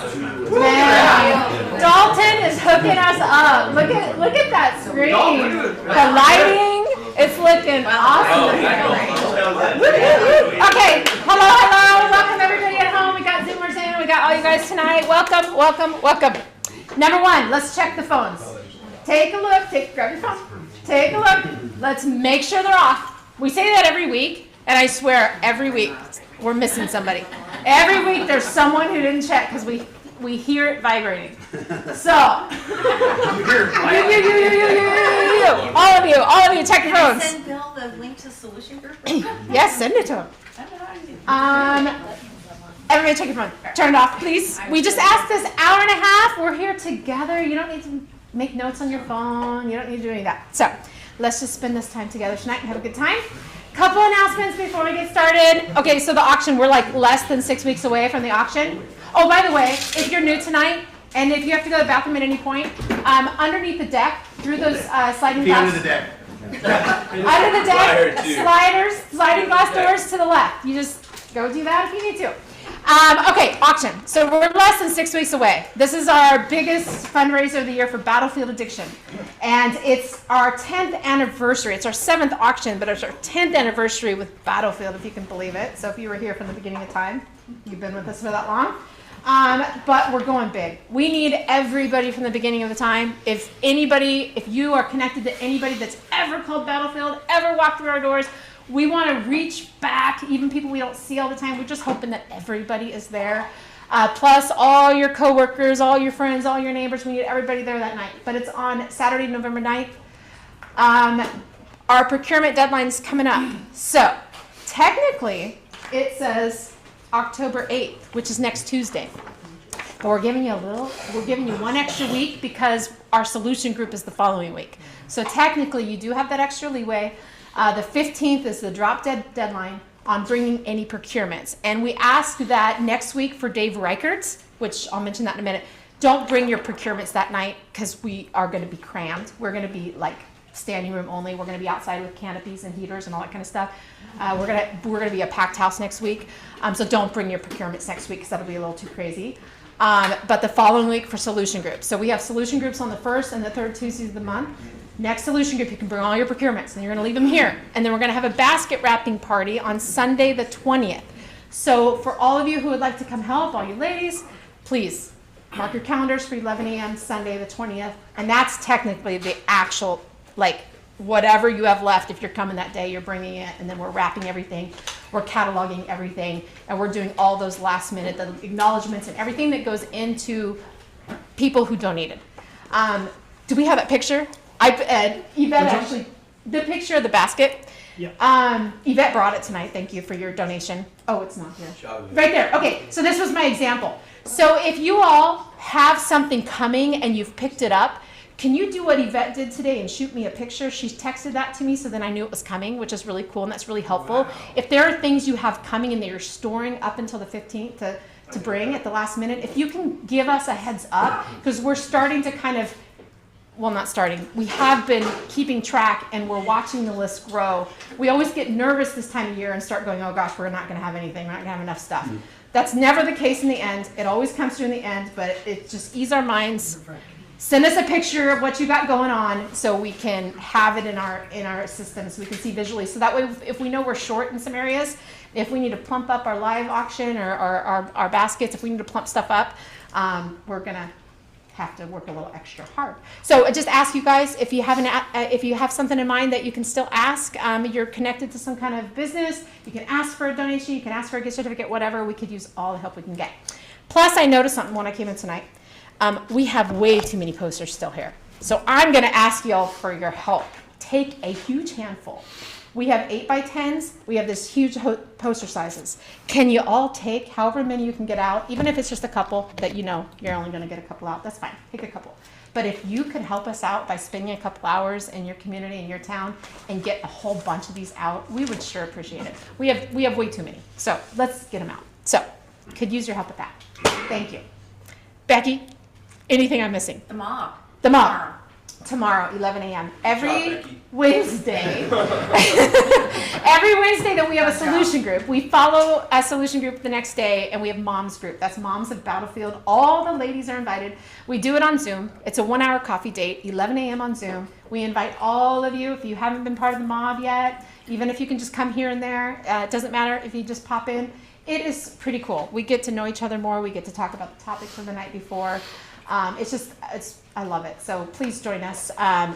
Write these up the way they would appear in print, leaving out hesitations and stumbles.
Man, Dalton is hooking us up. Look at that screen. The lighting, it's looking awesome. Okay, hello. Welcome everybody at home. We got Zoomers in. We got all you guys tonight. Welcome. Number one, let's check the phones. Take a look. Grab your phone. Take a look. Let's make sure they're off. We say that every week, and I swear every week we're missing somebody. Every week there's someone who didn't check because we hear it vibrating. So, you, all of you, check your phones. Send Bill the link to Solution Group? Yes, send it to him. Everybody check your phone. Turn it off, please. We just asked this hour and a half. We're here together. You don't need to make notes on your phone. You don't need to do any of that. So, let's just spend this time together tonight and have a good time. Couple announcements before we get started. Okay, so the auction, we're like less than 6 weeks away from the auction. Oh, by the way, if you're new tonight, and if you have to go to the bathroom at any point, underneath the deck, through those sliding glass. Under the deck. Under the deck, sliding glass doors to the left. You just go do that if you need to. Okay, auction. So we're less than 6 weeks away. This is our biggest fundraiser of the year for Battlefield Addiction. And it's our 10th anniversary. It's our 7th auction, but it's our 10th anniversary with Battlefield, if you can believe it. So if you were here from the beginning of time, you've been with us for that long. But we're going big. We need everybody from the beginning of the time. If you are connected to anybody that's ever called Battlefield, ever walked through our doors, we want to reach back, even people we don't see all the time. We're just hoping that everybody is there. Plus all your coworkers, all your friends, all your neighbors. We need everybody there that night. But it's on Saturday, November 9th. Our procurement deadline is coming up. So technically, it says October 8th, which is next Tuesday. But we're giving you one extra week because our solution group is the following week. So technically, you do have that extra leeway. The 15th is the drop dead deadline on bringing any procurements. And we ask that next week for Dave Reichert's, which I'll mention that in a minute, don't bring your procurements that night because we are going to be crammed. We're going to be like standing room only. We're going to be outside with canopies and heaters and all that kind of stuff. We're going to be a packed house next week. So don't bring your procurements next week because that'll be a little too crazy. But the following week for solution groups. So we have solution groups on the 1st and the 3rd Tuesdays of the month. Next solution group, you can bring all your procurements, and you're going to leave them here. And then we're going to have a basket wrapping party on Sunday the 20th. So for all of you who would like to come help, all you ladies, please mark your calendars for 11 a.m. Sunday the 20th. And that's technically the actual, like, whatever you have left. If you're coming that day, you're bringing it, and then we're wrapping everything. We're cataloging everything, and we're doing all those last minute, the acknowledgments and everything that goes into people who donated. Do we have that picture? Yvette actually, the picture of the basket. Yeah. Yvette brought it tonight. Thank you for your donation. Oh, it's not here. Right there. Okay, so this was my example. So if you all have something coming and you've picked it up, can you do what Yvette did today and shoot me a picture? She texted that to me, so then I knew it was coming, which is really cool, and that's really helpful. Wow. If there are things you have coming and that you're storing up until the 15th to bring at the last minute, if you can give us a heads up, because we're starting to kind of, well, not starting. We have been keeping track, and we're watching the list grow. We always get nervous this time of year and start going, oh gosh, we're not going to have anything. We're not going to have enough stuff. Mm-hmm. That's never the case in the end. It always comes through in the end, but it just ease our minds. Send us a picture of what you got going on so we can have it in our system so we can see visually. So that way, if we know we're short in some areas, if we need to plump up our live auction or our baskets, if we need to plump stuff up, we're going to have to work a little extra hard. So I just ask you guys, if you have something in mind that you can still ask, you're connected to some kind of business, you can ask for a donation, you can ask for a gift certificate, whatever. We could use all the help we can get. Plus, I noticed something when I came in tonight. We have way too many posters still here. So I'm going to ask y'all for your help. Take a huge handful. We have 8x10s. We have this huge poster sizes. Can you all take however many you can get out, even if it's just a couple that you know you're only going to get a couple out, that's fine. Take a couple. But if you could help us out by spending a couple hours in your community, in your town, and get a whole bunch of these out, we would sure appreciate it. We have way too many. So let's get them out. So could use your help with that. Thank you. Becky, anything I'm missing? The mob. The mob. tomorrow, 11 a.m. Job, Every Becky. Wednesday, every Wednesday that we have a solution group, we follow a solution group the next day, and we have moms group. That's Moms of Battlefield. All the ladies are invited. We do it on Zoom. It's a 1-hour coffee date, 11 a.m. on Zoom. We invite all of you, if you haven't been part of the mob yet, even if you can just come here and there, it doesn't matter if you just pop in. It is pretty cool. We get to know each other more. We get to talk about the topics from the night before. I love it. So please join us.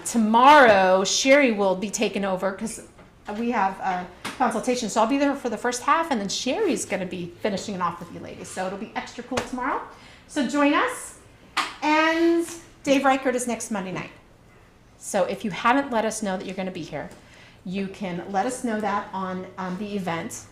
Tomorrow, Sherry will be taking over because we have a consultation. So I'll be there for the first half, and then Sherry's going to be finishing it off with you ladies. So it'll be extra cool tomorrow. So join us. And Dave Reichert is next Monday night. So if you haven't let us know that you're going to be here, you can let us know that on the event.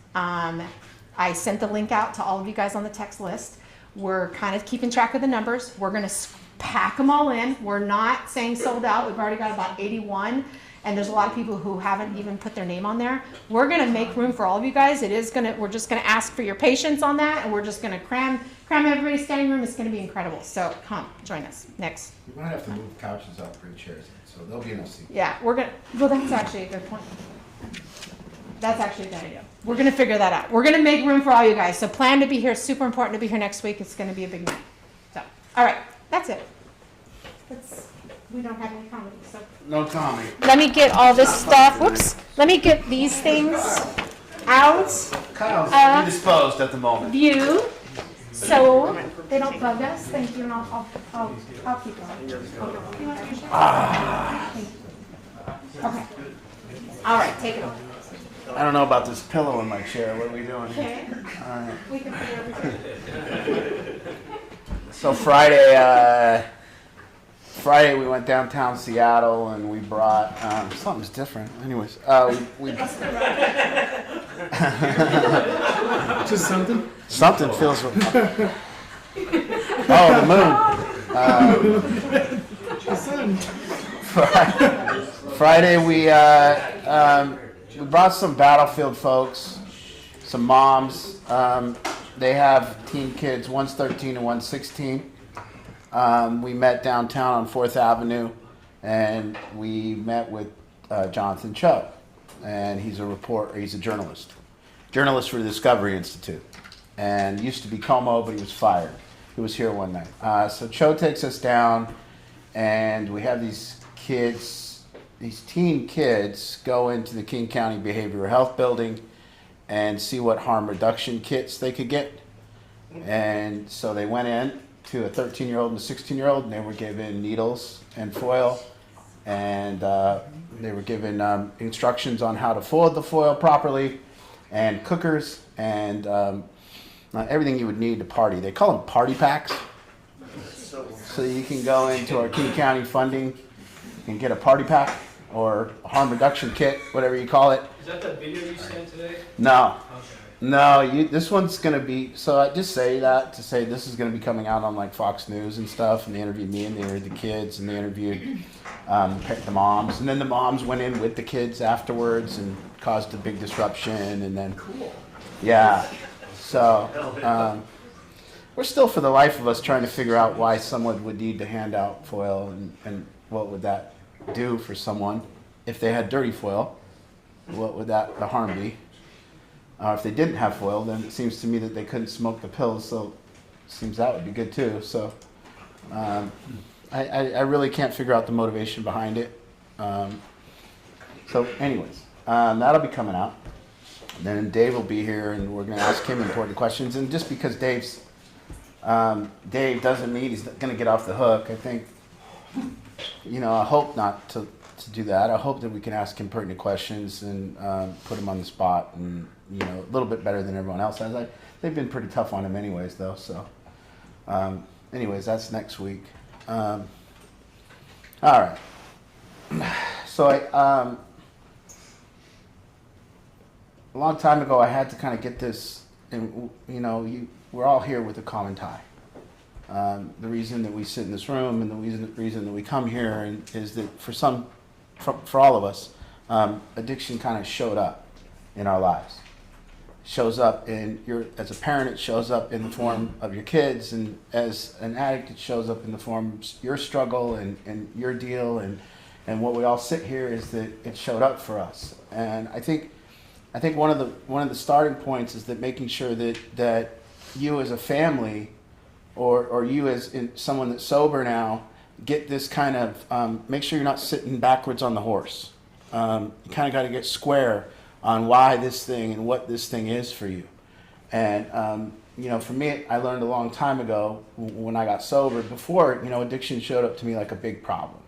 I sent the link out to all of you guys on the text list. We're kind of keeping track of the numbers. We're going to pack them all in. We're not saying sold out. We've already got about 81, and there's a lot of people who haven't even put their name on there. We're going to make room for all of you guys. We're just going to ask for your patience on that, and we're just going to cram everybody's standing room. It's going to be incredible. So come, join us. Next. We might have to move couches out, bring chairs in, so there'll be enough seats. Yeah, well, that's actually a good point. That's actually a good idea. We're going to figure that out. We're going to make room for all you guys. So plan to be here. Super important to be here next week. It's going to be a big night. So, all right, that's it. We don't have any comedy. So No Tommy. let me get all this stuff. Whoops. Let me get these things out Kyle's indisposed at the moment. view so they don't bug us. Thank you, and I'll keep going. You want to finish? Thank you. Okay. All right, take it over. I don't know about this pillow in my chair. What are we doing? Okay. All right. We can figure everything. So Friday we went downtown Seattle and we brought something's different. Anyways, we Just something? something feels. Oh, the moon. The sun. Friday we brought some Battlefield folks, some moms. They have teen kids. One's 13 and one's 16. We met downtown on 4th Avenue, and we met with Jonathan Cho, and he's a journalist for the Discovery Institute, and used to be Como, but he was fired. He was here one night. So Cho takes us down, and we have these teen kids go into the King County Behavioral Health Building and see what harm reduction kits they could get. And so they went in to a 13-year-old and a 16-year-old, and they were given needles and foil, and they were given instructions on how to fold the foil properly, and cookers, and everything you would need to party. They call them party packs. So you can go into our King County funding and get a party pack or a harm reduction kit, whatever you call it. Is that the video you sent today? No. Okay. No, this one's going to be, so I just say that to say this is going to be coming out on like Fox News and stuff, and they interviewed me, and they interviewed the kids, and they interviewed the moms, and then the moms went in with the kids afterwards and caused a big disruption, and then, yeah, so we're still for the life of us trying to figure out why someone would need to hand out foil, and what would that do for someone if they had dirty foil, what would the harm be? If they didn't have foil, then it seems to me that they couldn't smoke the pills, so it seems that would be good too. So I really can't figure out the motivation behind it. So anyways, that'll be coming out. And then Dave will be here, and we're going to ask him important questions. And just because Dave doesn't mean he's going to get off the hook, I think, I hope not to do that. I hope that we can ask him pertinent questions and put him on the spot, and a little bit better than everyone else has. They've been pretty tough on him anyways, though. So, anyways, that's next week. All right. So a long time ago, I had to kind of get this, and we're all here with a common tie. The reason that we sit in this room and the reason that we come here is that for all of us, addiction kind of showed up in our lives. shows up in as a parent, it shows up in the form of your kids, and as an addict, it shows up in the form of your struggle and your deal, and what we all sit here is that it showed up for us. And I think one of the starting points is that making sure that you as a family, or you as someone that's sober now, get this kind of make sure you're not sitting backwards on the horse. You kind of got to get square on why this thing and what this thing is for you. And for me, I learned a long time ago when I got sober. Before, addiction showed up to me like a big problem.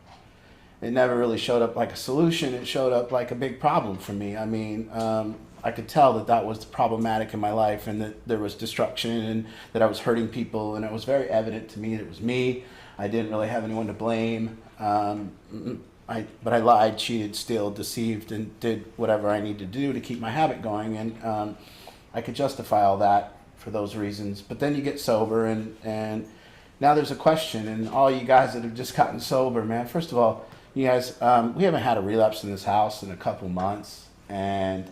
It never really showed up like a solution. It showed up like a big problem for me. I mean, I could tell that was problematic in my life, and that there was destruction, and that I was hurting people, and it was very evident to me that it was me. I didn't really have anyone to blame. But I lied, cheated, stole, deceived, and did whatever I needed to do to keep my habit going, and I could justify all that for those reasons. But then you get sober, and now there's a question, and all you guys that have just gotten sober, man, first of all, you guys, we haven't had a relapse in this house in a couple months, and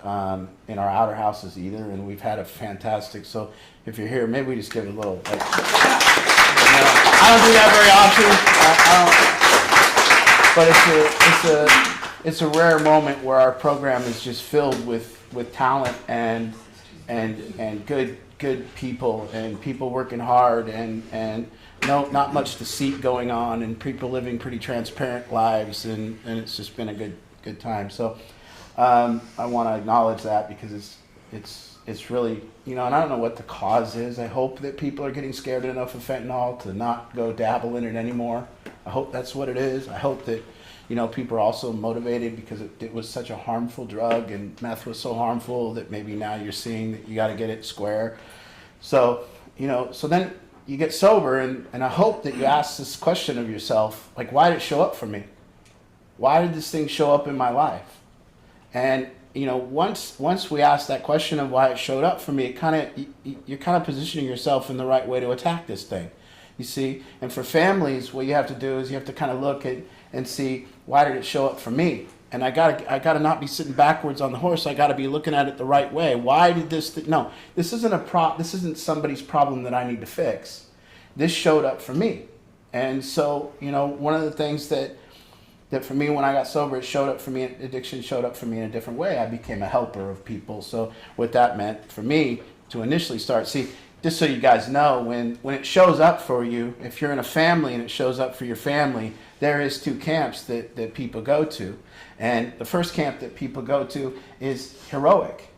in our outer houses either, and we've had a fantastic, so if you're here, maybe we just give it a little, like, I don't do that very often, but it's a rare moment where our program is just filled with talent and good people, and people working hard, and not much deceit going on, and people living pretty transparent lives, and it's just been a good time. So I want to acknowledge that, because it's really, and I don't know what the cause is. I hope that people are getting scared enough of fentanyl to not go dabble in it anymore. I hope that's what it is. I hope that, people are also motivated because it was such a harmful drug, and meth was so harmful that maybe now you're seeing that you got to get it square. So, so then you get sober, and I hope that you ask this question of yourself, like, why did it show up for me? Why did this thing show up in my life? And, once we ask that question of why it showed up for me, you're kind of positioning yourself in the right way to attack this thing. You see, and for families, what you have to do is you have to kind of look at and see, why did it show up for me? And I gotta not be sitting backwards on the horse. I gotta be looking at it the right way. Why did this? No, this isn't somebody's problem that I need to fix. This showed up for me, and so one of the things that for me when I got sober, it showed up for me. Addiction showed up for me in a different way. I became a helper of people. So what that meant for me to initially start, just so you guys know, when it shows up for you, if you're in a family and it shows up for your family, there is two camps that people go to. And the first camp that people go to is heroic.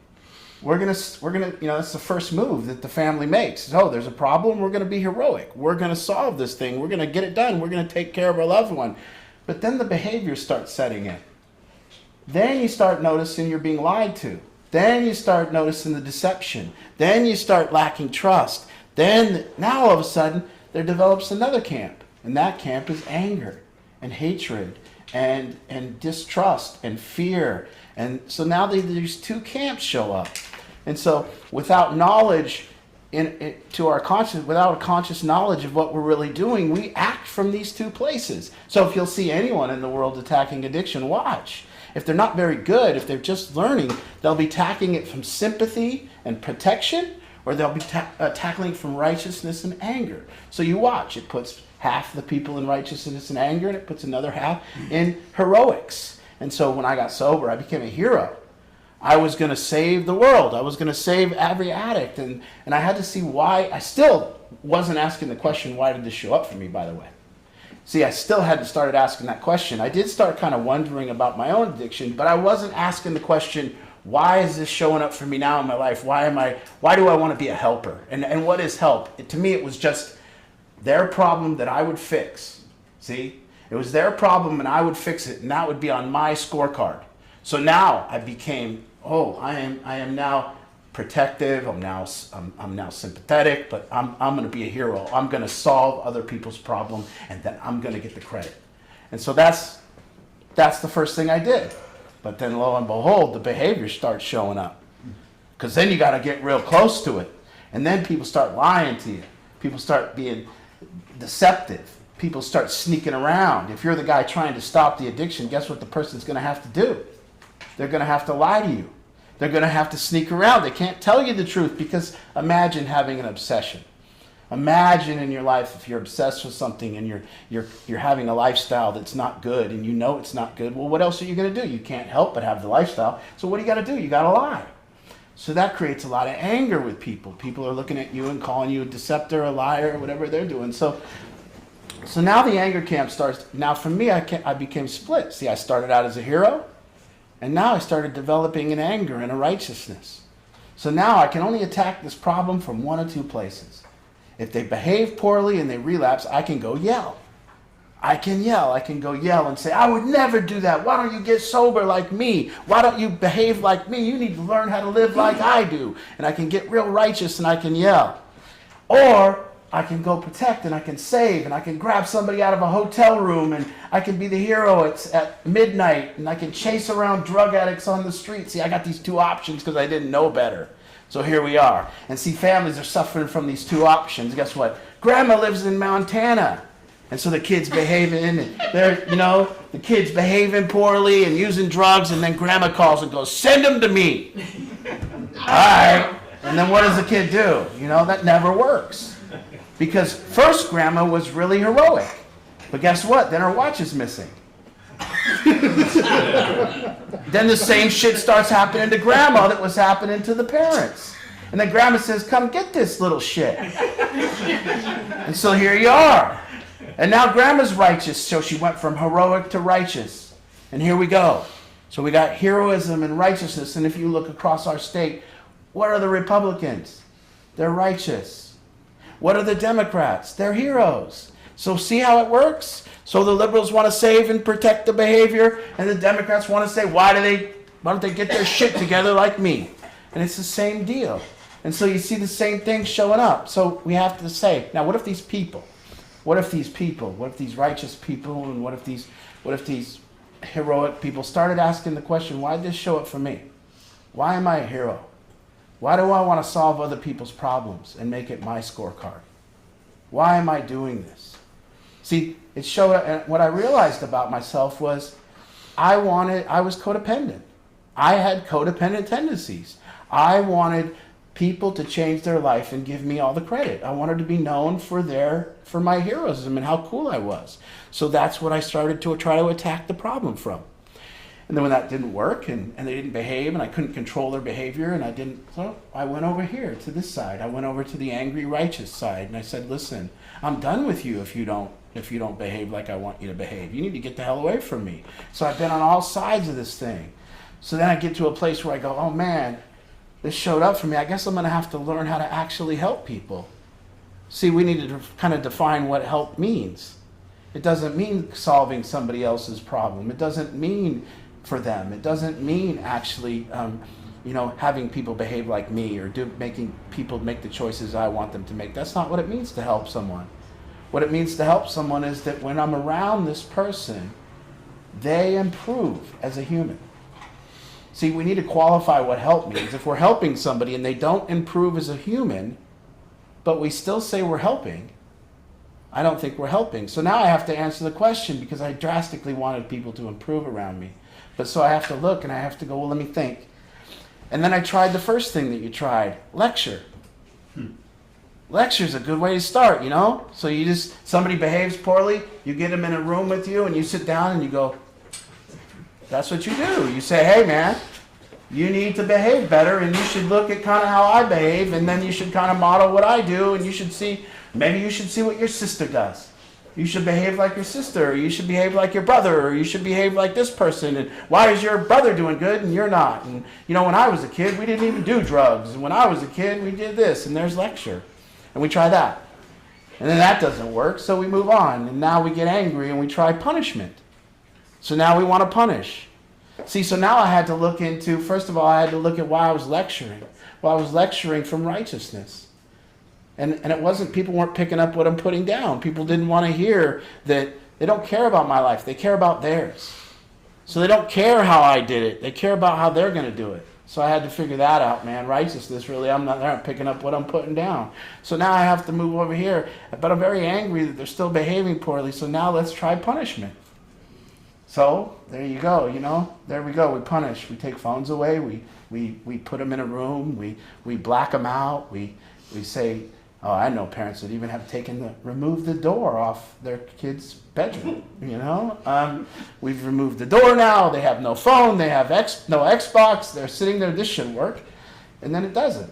We're gonna, that's the first move that the family makes. Oh, there's a problem, we're gonna be heroic. We're gonna solve this thing, we're gonna get it done, we're gonna take care of our loved one. But then the behavior starts setting in. Then you start noticing you're being lied to. Then you start noticing the deception. Then you start lacking trust. Then, now all of a sudden, there develops another camp. And that camp is anger and hatred and distrust and fear. And so now these two camps show up. And so without knowledge to our conscious, without a conscious knowledge of what we're really doing, we act from these two places. So if you'll see anyone in the world attacking addiction, watch. If they're not very good, if they're just learning, they'll be attacking it from sympathy and protection, or they'll be tackling from righteousness and anger. So you watch. It puts half the people in righteousness and anger, and it puts another half in heroics. And so when I got sober, I became a hero. I was going to save the world. I was going to save every addict. And I had to see why. I still wasn't asking the question, why did this show up for me, by the way? See, I still hadn't started asking that question. I did start kind of wondering about my own addiction, but I wasn't asking the question, why is this showing up for me now in my life? Why do I want to be a helper? And what is help? To me, it was just their problem that I would fix. See? It was their problem and I would fix it, and that would be on my scorecard. So now I became, I am now protective, I'm now sympathetic, but I'm going to be a hero. I'm going to solve other people's problem, and then I'm going to get the credit. And so that's the first thing I did. But then lo and behold, the behavior starts showing up. Because then you got to get real close to it. And then people start lying to you. People start being deceptive. People start sneaking around. If you're the guy trying to stop the addiction, guess what the person's going to have to do? They're going to have to lie to you. They're going to have to sneak around. They can't tell you the truth because imagine having an obsession. Imagine in your life if you're obsessed with something and you're having a lifestyle that's not good and you know it's not good. Well, what else are you going to do? You can't help but have the lifestyle. So what do you got to do? You got to lie. So that creates a lot of anger with people. People are looking at you and calling you a deceptor, a liar, or whatever they're doing. So now the anger camp starts. Now for me, I became split. See, I started out as a hero, and now I started developing an anger and a righteousness. So now I can only attack this problem from one or two places. If they behave poorly and they relapse, I can go yell. I can yell. I can go yell and say, I would never do that. Why don't you get sober like me? Why don't you behave like me? You need to learn how to live like I do. And I can get real righteous and I can yell. Or I can go protect and I can save and I can grab somebody out of a hotel room and I can be the hero at midnight and I can chase around drug addicts on the street. See, I got these two options because I didn't know better. So here we are. And see, families are suffering from these two options. Guess what? Grandma lives in Montana. And so the kids behaving, and the kids behaving poorly and using drugs, and then grandma calls and goes, send them to me. All right. And then what does the kid do? That never works. Because first grandma was really heroic. But guess what? Then her watch is missing. Then the same shit starts happening to grandma that was happening to the parents. And then grandma says, come get this little shit. And so here you are. And now grandma's righteous, so she went from heroic to righteous. And here we go. So we got heroism and righteousness. And if you look across our state, what are the Republicans? They're righteous. What are the Democrats? They're heroes. So see how it works? So the liberals want to save and protect the behavior, and the Democrats want to say, why don't they get their shit together like me? And it's the same deal. And so you see the same thing showing up. So we have to say, now what if these righteous people, and what if these heroic people started asking the question, why did this show up for me? Why am I a hero? Why do I want to solve other people's problems and make it my scorecard? Why am I doing this? See, it showed up, and what I realized about myself was I was codependent. I had codependent tendencies. I wanted people to change their life and give me all the credit. I wanted to be known for my heroism and how cool I was. So that's what I started to try to attack the problem from. And then when that didn't work and they didn't behave and I couldn't control their behavior I went over here to this side. I went over to the angry righteous side and I said, listen, I'm done with you if you don't behave like I want you to behave. You need to get the hell away from me. So I've been on all sides of this thing. So then I get to a place where I go, oh man, this showed up for me. I guess I'm going to have to learn how to actually help people. See, we need to kind of define what help means. It doesn't mean solving somebody else's problem. It doesn't mean for them. It doesn't mean actually, having people behave like me or making people make the choices I want them to make. That's not what it means to help someone. What it means to help someone is that when I'm around this person, they improve as a human. See, we need to qualify what help means. If we're helping somebody and they don't improve as a human, but we still say we're helping, I don't think we're helping. So now I have to answer the question because I drastically wanted people to improve around me. But so I have to look and I have to go, well, let me think. And then I tried the first thing that you tried, lecture. Lecture's a good way to start, So somebody behaves poorly, you get them in a room with you and you sit down and you go, that's what you do. You say, hey man, you need to behave better and you should look at kind of how I behave and then you should kind of model what I do and maybe you should see what your sister does. You should behave like your sister, or you should behave like your brother, or you should behave like this person. And why is your brother doing good and you're not? And when I was a kid, we didn't even do drugs. And when I was a kid, we did this. And there's lecture. And we try that. And then that doesn't work, so we move on. And now we get angry and we try punishment. So now we want to punish. See, so now I had to look into, first of all, I had to look at why I was lecturing. Well, I was lecturing from righteousness. And it wasn't, people weren't picking up what I'm putting down. People didn't want to hear that they don't care about my life. They care about theirs. So they don't care how I did it. They care about how they're going to do it. So I had to figure that out, man. Righteousness, really, they're not picking up what I'm putting down. So now I have to move over here. But I'm very angry that they're still behaving poorly. So now let's try punishment. So there you go, there we go. We punish. We take phones away. We put them in a room. We black them out. We say, oh, I know parents that even have remove the door off their kid's bedroom, We've removed the door now. They have no phone. They have no Xbox. They're sitting there. This should work. And then it doesn't.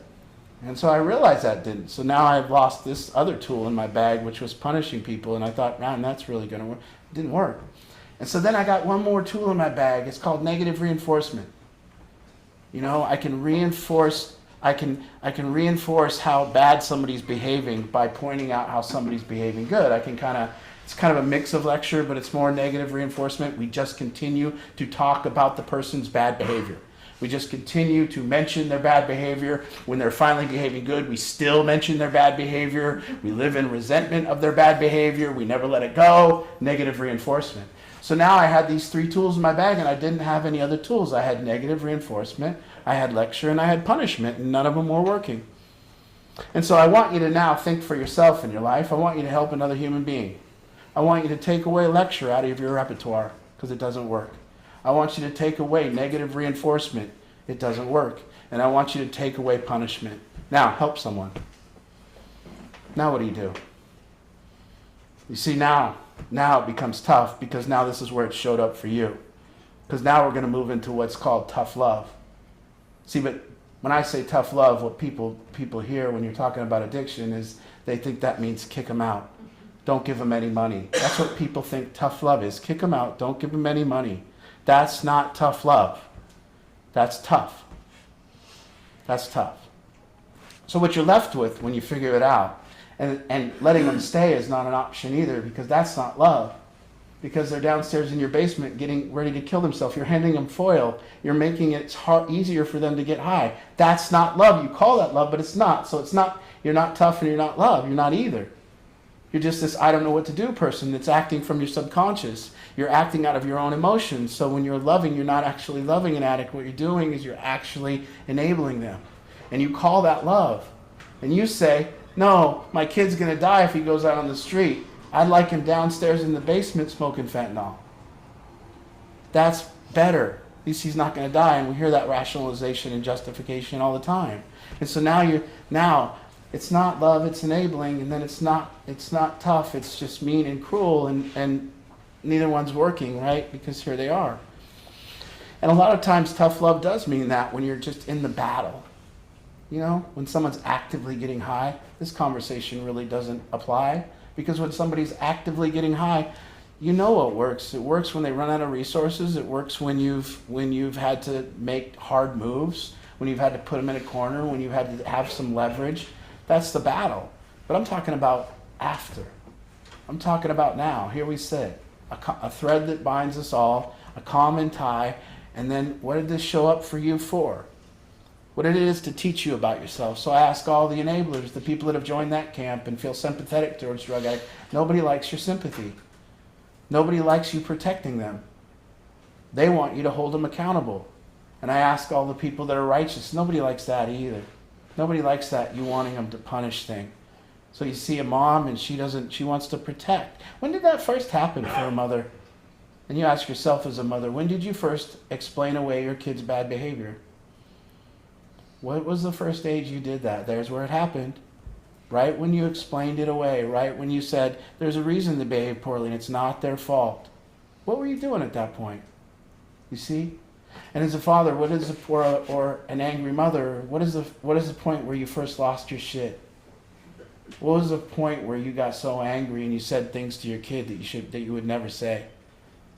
And so I realized that didn't. So now I've lost this other tool in my bag, which was punishing people. And I thought, man, that's really going to work. It didn't work. And so then I got one more tool in my bag. It's called negative reinforcement. I can reinforce how bad somebody's behaving by pointing out how somebody's behaving good. It's kind of a mix of lecture, but it's more negative reinforcement. We just continue to talk about the person's bad behavior. We just continue to mention their bad behavior. When they're finally behaving good, we still mention their bad behavior. We live in resentment of their bad behavior. We never let it go. Negative reinforcement. So now I had these 3 tools in my bag, and I didn't have any other tools. I had negative reinforcement, I had lecture, and I had punishment, and none of them were working. And so I want you to now think for yourself in your life. I want you to help another human being. I want you to take away lecture out of your repertoire, because it doesn't work. I want you to take away negative reinforcement. It doesn't work. And I want you to take away punishment. Now, help someone. Now what do? You see, now it becomes tough, because now this is where it showed up for you. Because now we're going to move into what's called tough love. See, but when I say tough love, what people hear when you're talking about addiction is they think that means kick them out. Don't give them any money. That's what people think tough love is. Kick them out. Don't give them any money. That's not tough love. That's tough. That's tough. So what you're left with when you figure it out, and letting them stay is not an option either, because that's not love. Because they're downstairs in your basement getting ready to kill themselves. You're handing them foil. You're making it easier for them to get high. That's not love. You call that love, but it's not. So it's not. You're not tough and you're not love. You're not either. You're just this I don't know what to do person that's acting from your subconscious. You're acting out of your own emotions. So when you're loving, you're not actually loving an addict. What you're doing is you're actually enabling them. And you call that love. And you say, no, my kid's going to die if he goes out on the street. I'd like him downstairs in the basement smoking fentanyl. That's better. At least he's not going to die. And we hear that rationalization and justification all the time. And so now it's not love, it's enabling, and then it's not tough, it's just mean and cruel, and neither one's working, right? Because here they are. And a lot of times tough love does mean that when you're just in the battle. When someone's actively getting high, this conversation really doesn't apply, because when somebody's actively getting high, what works. It works when they run out of resources. It works when you've had to make hard moves, when you've had to put them in a corner, when you've had to have some leverage. That's the battle. But I'm talking about after. I'm talking about now. Here we sit. A thread that binds us all, a common tie, and then what did this show up for you for? What it is to teach you about yourself. So I ask all the enablers, the people that have joined that camp and feel sympathetic towards drug addicts, nobody likes your sympathy. Nobody likes you protecting them. They want you to hold them accountable. And I ask all the people that are righteous, nobody likes that either. Nobody likes that, you wanting them to punish thing. So you see a mom and she wants to protect. When did that first happen for a mother? And you ask yourself as a mother, when did you first explain away your kid's bad behavior? What was the first age you did that? There's where it happened. Right when you explained it away, right when you said, there's a reason they behave poorly and it's not their fault. What were you doing at that point? You see? And as a father, or an angry mother, what is the point where you first lost your shit? What was the point where you got so angry and you said things to your kid that you would never say?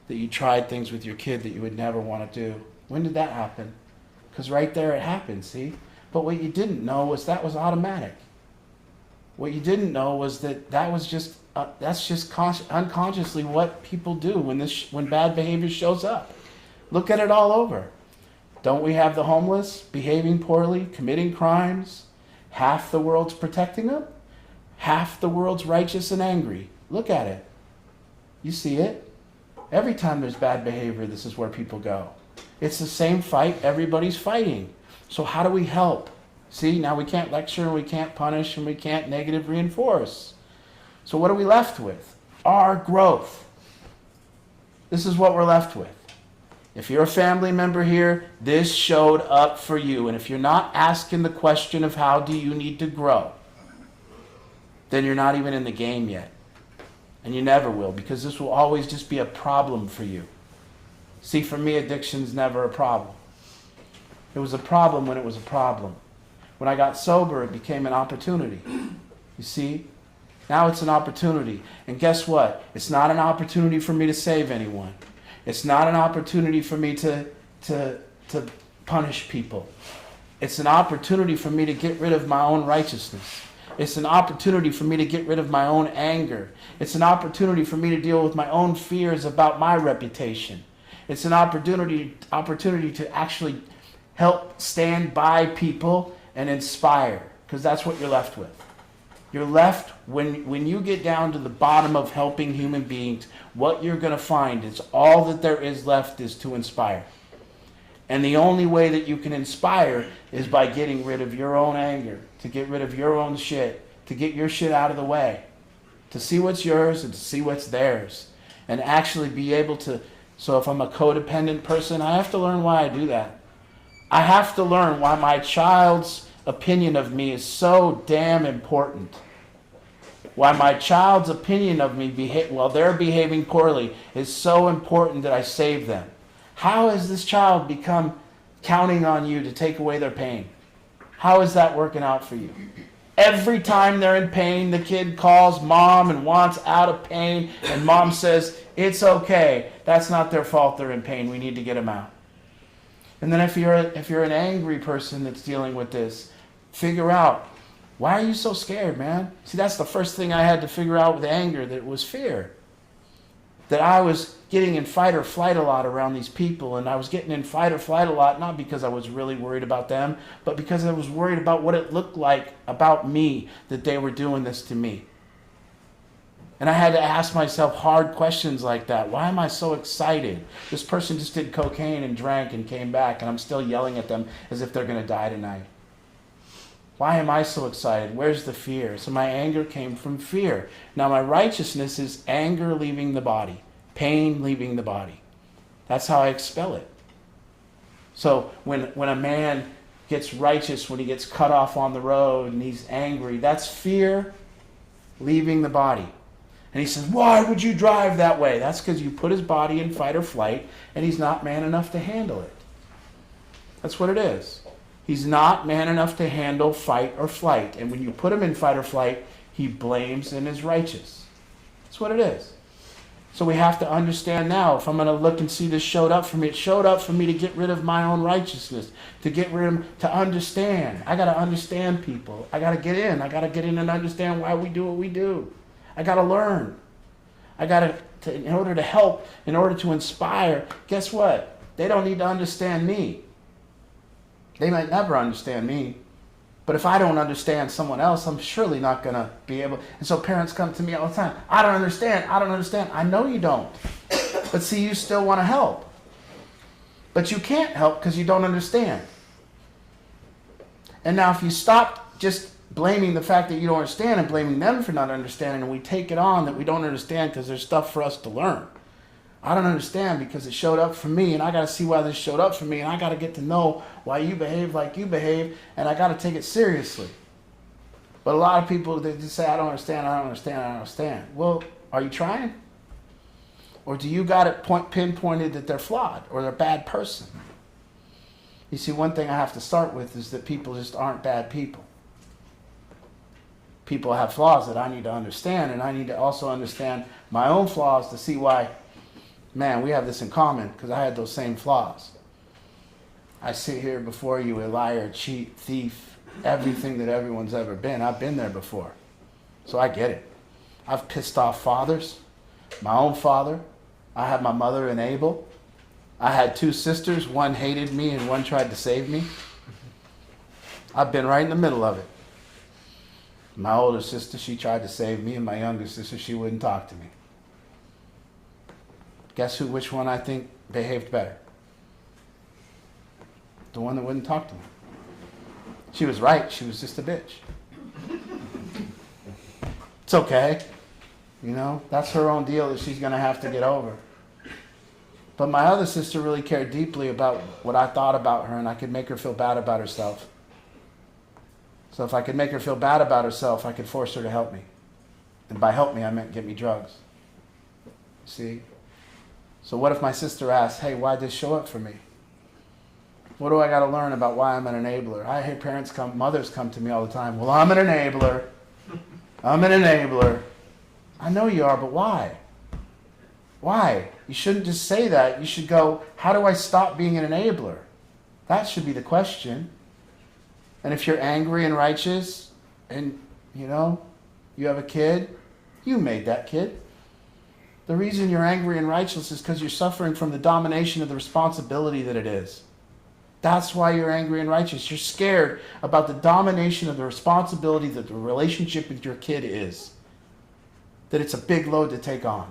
That you tried things with your kid that you would never want to do? When did that happen? Because right there it happened, see? But what you didn't know was that was automatic. What you didn't know was that's just unconsciously what people do when bad behavior shows up. Look at it all over. Don't we have the homeless behaving poorly, committing crimes? Half the world's protecting them? Half the world's righteous and angry. Look at it. You see it? Every time there's bad behavior, this is where people go. It's the same fight everybody's fighting. So how do we help? See, now we can't lecture, and we can't punish, and we can't negative reinforce. So what are we left with? Our growth. This is what we're left with. If you're a family member here, this showed up for you. And if you're not asking the question of how do you need to grow, then you're not even in the game yet. And you never will, because this will always just be a problem for you. See, for me, addiction's never a problem. It was a problem when it was a problem. When I got sober, it became an opportunity. You see? Now it's an opportunity. And guess what? It's not an opportunity for me to save anyone. It's not an opportunity for me to punish people. It's an opportunity for me to get rid of my own righteousness. It's an opportunity for me to get rid of my own anger. It's an opportunity for me to deal with my own fears about my reputation. It's an opportunity to actually help stand by people and inspire, because that's what you're left with. You're left, when you get down to the bottom of helping human beings, what you're going to find is all that there is left is to inspire. And the only way that you can inspire is by getting rid of your own anger, to get rid of your own shit, to get your shit out of the way, to see what's yours and to see what's theirs, and actually be able to. So if I'm a codependent person, I have to learn why I do that. I have to learn why my child's opinion of me is so damn important. Why my child's opinion of me while they're behaving poorly is so important that I save them. How has this child become counting on you to take away their pain? How is that working out for you? Every time they're in pain, the kid calls mom and wants out of pain, and mom says, it's okay. That's not their fault they're in pain. We need to get them out. And then if you're an angry person that's dealing with this, figure out, why are you so scared, man? See, that's the first thing I had to figure out with anger, that it was fear. That I was getting in fight or flight a lot around these people, and I was getting in fight or flight a lot, not because I was really worried about them, but because I was worried about what it looked like about me that they were doing this to me. And I had to ask myself hard questions like that. Why am I so excited? This person just did cocaine and drank and came back, and I'm still yelling at them as if they're going to die tonight. Why am I so excited? Where's the fear? So my anger came from fear. Now my righteousness is anger leaving the body, pain leaving the body. That's how I expel it. So when a man gets righteous, when he gets cut off on the road and he's angry, that's fear leaving the body. And he says, why would you drive that way? That's because you put his body in fight or flight and he's not man enough to handle it. That's what it is. He's not man enough to handle fight or flight. And when you put him in fight or flight, he blames and is righteous. That's what it is. So we have to understand now, if I'm going to look and see this showed up for me, it showed up for me to get rid of my own righteousness, to get rid of, to understand. I got to understand people. I got to get in. I got to get in and understand why we do what we do. I got to learn. I got to, in order to help, in order to inspire, guess what? They don't need to understand me. They might never understand me. But if I don't understand someone else, I'm surely not going to be able. And so parents come to me all the time. I don't understand. I don't understand. I know you don't. But see, you still want to help. But you can't help because you don't understand. And now if you stop just blaming the fact that you don't understand and blaming them for not understanding, and we take it on that we don't understand because there's stuff for us to learn. I don't understand because it showed up for me, and I got to see why this showed up for me, and I got to get to know why you behave like you behave, and I got to take it seriously. But a lot of people, they just say, I don't understand, I don't understand, I don't understand. Well, are you trying? Or do you got it pinpointed that they're flawed or they're a bad person? You see, one thing I have to start with is that people just aren't bad people. People have flaws that I need to understand, and I need to also understand my own flaws to see why. Man, we have this in common because I had those same flaws. I sit here before you a liar, cheat, thief, everything that everyone's ever been. I've been there before. So I get it. I've pissed off fathers, my own father. I had my mother in Abel. I had two sisters. One hated me and one tried to save me. I've been right in the middle of it. My older sister, she tried to save me, and my younger sister, she wouldn't talk to me. Guess which one I think behaved better? The one that wouldn't talk to me. She was right. She was just a bitch. It's okay. You know, that's her own deal that she's going to have to get over. But my other sister really cared deeply about what I thought about her, and I could make her feel bad about herself. So if I could make her feel bad about herself, I could force her to help me. And by help me, I meant get me drugs. See? So what if my sister asked, hey, why'd this show up for me? What do I got to learn about why I'm an enabler? I hear mothers come to me all the time. Well, I'm an enabler. I'm an enabler. I know you are, but why? Why? You shouldn't just say that. You should go, how do I stop being an enabler? That should be the question. And if you're angry and righteous and, you have a kid, you made that kid. The reason you're angry and righteous is because you're suffering from the domination of the responsibility that it is. That's why you're angry and righteous. You're scared about the domination of the responsibility that the relationship with your kid is. That it's a big load to take on.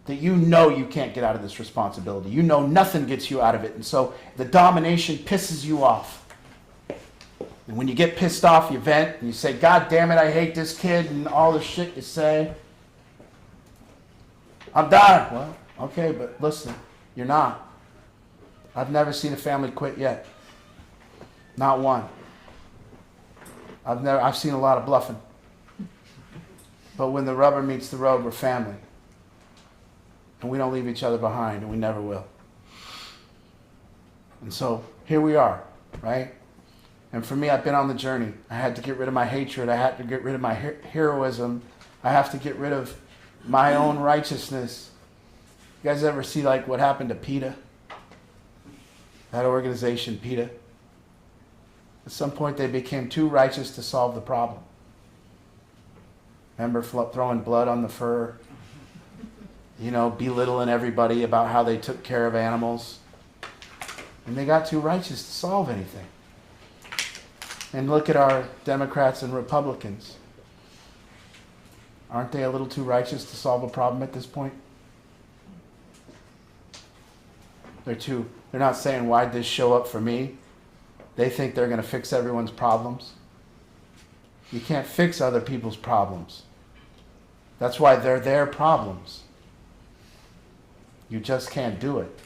That you can't get out of this responsibility. You know nothing gets you out of it. And so the domination pisses you off. And when you get pissed off, you vent and you say, God damn it, I hate this kid, and all the shit you say. I'm done. Well, okay, but listen, you're not. I've never seen a family quit yet. Not one. I've seen a lot of bluffing. But when the rubber meets the road, we're family. And we don't leave each other behind, and we never will. And so here we are, right? And for me, I've been on the journey. I had to get rid of my hatred. I had to get rid of my heroism. I have to get rid of my own righteousness. You guys ever see like what happened to PETA? That organization, PETA. At some point, they became too righteous to solve the problem. Remember throwing blood on the fur? Belittling everybody about how they took care of animals. And they got too righteous to solve anything. And look at our Democrats and Republicans. Aren't they a little too righteous to solve a problem at this point? They're not saying, why'd this show up for me? They think they're going to fix everyone's problems. You can't fix other people's problems. That's why they're their problems. You just can't do it.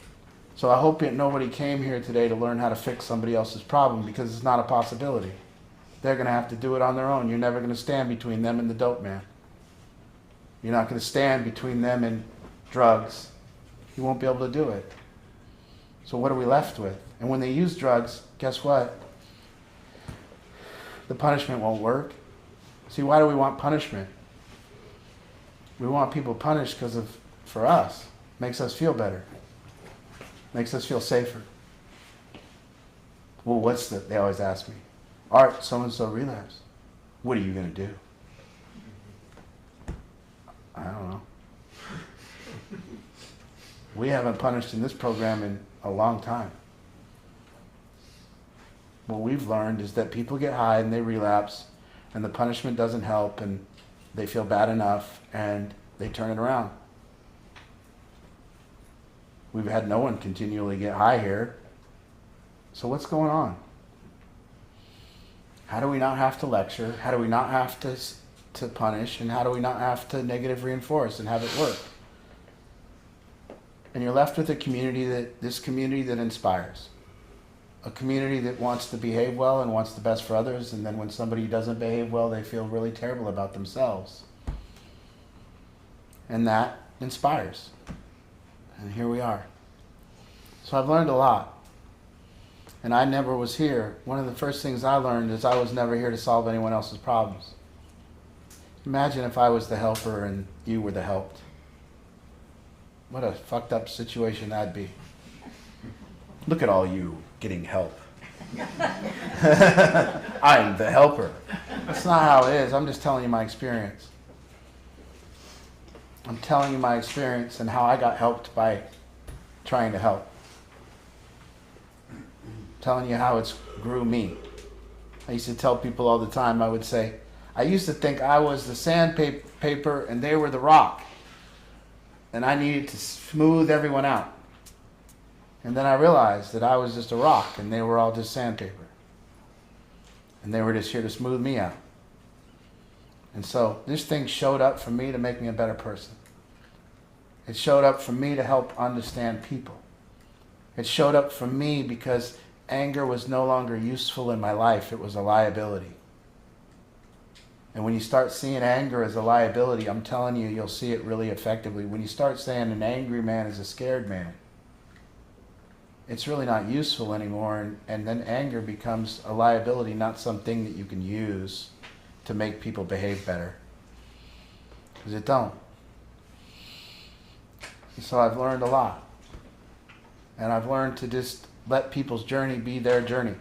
So I hope that nobody came here today to learn how to fix somebody else's problem, because it's not a possibility. They're going to have to do it on their own. You're never going to stand between them and the dope man. You're not going to stand between them and drugs. You won't be able to do it. So what are we left with? And when they use drugs, guess what? The punishment won't work. See, why do we want punishment? We want people punished because for us. Makes us feel better. Makes us feel safer. Well, they always ask me, Art, so-and-so relapsed. What are you going to do? I don't know. We haven't punished in this program in a long time. What we've learned is that people get high and they relapse, and the punishment doesn't help, and they feel bad enough, and they turn it around. We've had no one continually get high here. So what's going on? How do we not have to lecture? How do we not have to punish? And how do we not have to negative reinforce and have it work? And you're left with this community that inspires. A community that wants to behave well and wants the best for others, and then when somebody doesn't behave well, they feel really terrible about themselves. And that inspires. And here we are. So I've learned a lot. And I never was here. One of the first things I learned is I was never here to solve anyone else's problems. Imagine if I was the helper and you were the helped. What a fucked up situation that'd be. Look at all you getting help. I'm the helper. That's not how it is. I'm just telling you my experience. I'm telling you my experience and how I got helped by trying to help. I'm telling you how it's grew me. I used to tell people all the time, I would say, I used to think I was the sandpaper and they were the rock. And I needed to smooth everyone out. And then I realized that I was just a rock and they were all just sandpaper. And they were just here to smooth me out. And so this thing showed up for me to make me a better person. It showed up for me to help understand people. It showed up for me because anger was no longer useful in my life. It was a liability. And when you start seeing anger as a liability, I'm telling you, you'll see it really effectively. When you start saying an angry man is a scared man, it's really not useful anymore. And then anger becomes a liability, not something that you can use to make people behave better. Because it don't. And so I've learned a lot. And I've learned to just let people's journey be their journey.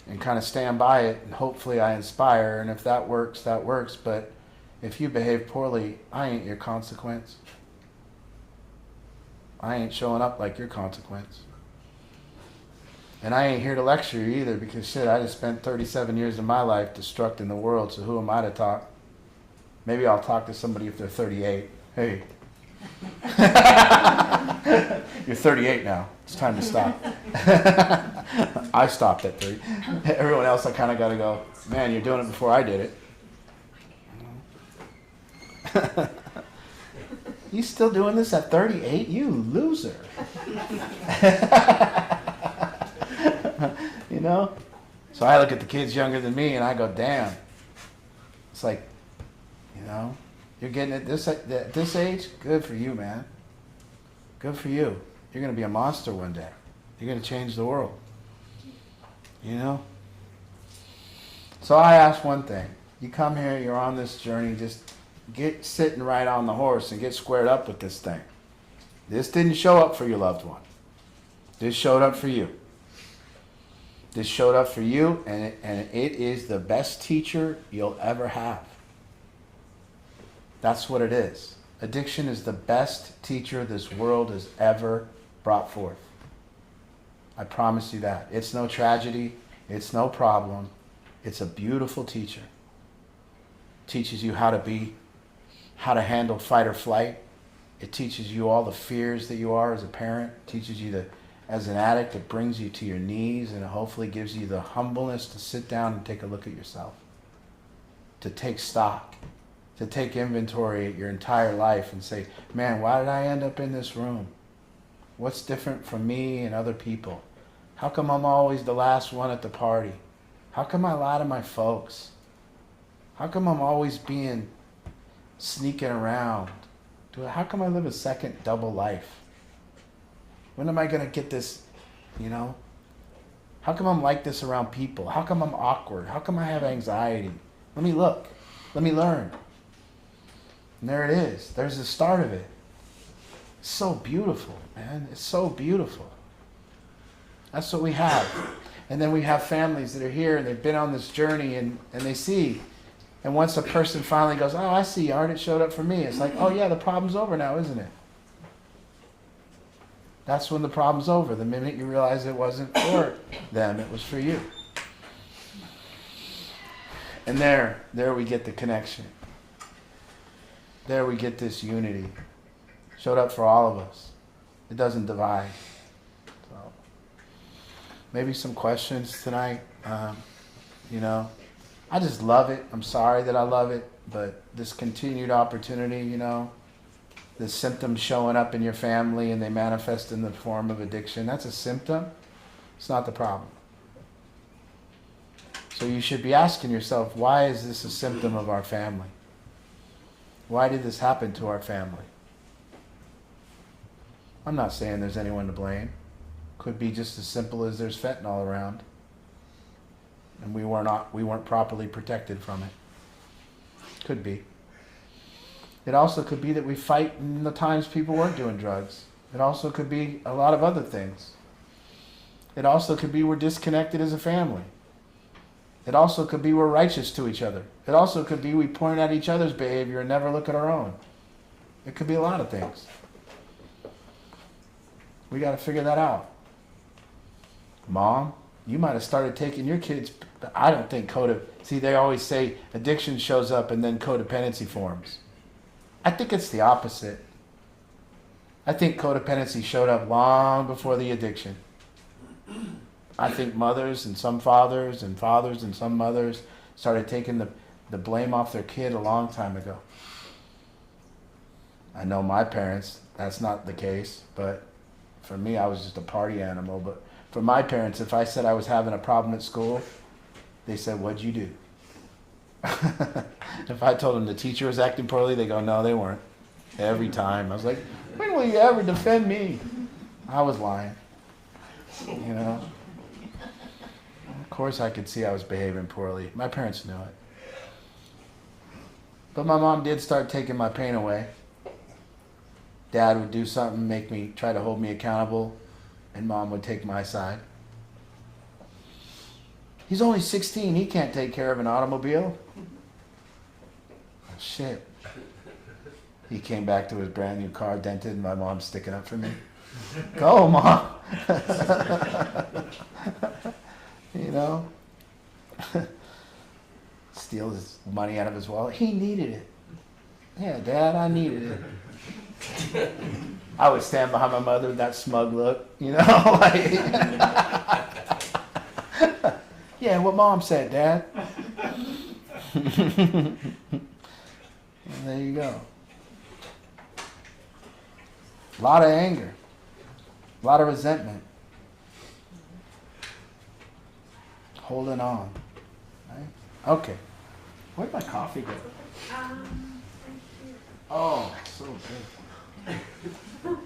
And kind of stand by it, and hopefully I inspire, and if that works, that works. But if you behave poorly, I ain't your consequence. I ain't showing up like your consequence. And I ain't here to lecture you either, because shit, I just spent 37 years of my life destructing the world, so who am I to talk? Maybe I'll talk to somebody if they're 38. Hey. You're 38 now. It's time to stop. I stopped at 30. Everyone else, I kind of got to go, man, you're doing it before I did it. You still doing this at 38? You loser. You know? So I look at the kids younger than me and I go, damn. It's like, you know, you're getting at this age? Good for you, man. Good for you. You're going to be a monster one day. You're going to change the world. You know? So I ask one thing. You come here, you're on this journey, just get sitting right on the horse and get squared up with this thing. This didn't show up for your loved one. This showed up for you. This showed up for you, and it is the best teacher you'll ever have. That's what it is. Addiction is the best teacher this world has ever brought forth. I promise you that. It's no tragedy. It's no problem. It's a beautiful teacher. Teaches you how to handle fight or flight. It teaches you all the fears that you are as a parent. It teaches you that as an addict, it brings you to your knees, and it hopefully gives you the humbleness to sit down and take a look at yourself. To take stock. To take inventory of your entire life and say, man, why did I end up in this room? What's different from me and other people? How come I'm always the last one at the party? How come I lie to my folks? How come I'm always being sneaking around? How come I live a second double life? When am I going to get this, you know? How come I'm like this around people? How come I'm awkward? How come I have anxiety? Let me look. Let me learn. And there it is. There's the start of it. It's so beautiful, man. It's so beautiful. That's what we have. And then we have families that are here and they've been on this journey and they see. And once a person finally goes, oh, I see, Art, it showed up for me. It's like, oh yeah, the problem's over now, isn't it? That's when the problem's over. The minute you realize it wasn't for them, it was for you. And there we get the connection. There we get this unity. Showed up for all of us. It doesn't divide. So maybe some questions tonight. You know, I just love it. I'm sorry that I love it, but this continued opportunity, you know, the symptoms showing up in your family and they manifest in the form of addiction, that's a symptom. It's not the problem. So you should be asking yourself, why is this a symptom of our family? Why did this happen to our family? I'm not saying there's anyone to blame. Could be just as simple as there's fentanyl around and we weren't properly protected from it. Could be. It also could be that we fight in the times people weren't doing drugs. It also could be a lot of other things. It also could be we're disconnected as a family. It also could be we're righteous to each other. It also could be we point at each other's behavior and never look at our own. It could be a lot of things. We got to figure that out. Mom, you might have started taking your kids. I don't think see, they always say addiction shows up and then codependency forms. I think it's the opposite. I think codependency showed up long before the addiction. I think mothers and some fathers and some mothers started taking the blame off their kid a long time ago. I know my parents, that's not the case. But for me, I was just a party animal. But for my parents, if I said I was having a problem at school, they said, "What'd you do?" If I told them the teacher was acting poorly, they go, "No, they weren't." Every time. I was like, "When will you ever defend me?" I was lying. You know? Of course I could see I was behaving poorly. My parents knew it. But my mom did start taking my pain away. Dad would do something, make me try to hold me accountable, and mom would take my side. He's only 16, he can't take care of an automobile. Shit. He came back to his brand new car dented and my mom's sticking up for me. Go, Mom. You know? Steal his money out of his wallet. He needed it. Yeah, Dad, I needed it. I would stand behind my mother with that smug look, you know? Like, yeah, what Mom said, Dad. And there you go. A lot of anger. A lot of resentment. Holding on. Right? Okay. Where'd my coffee go? Oh, so good.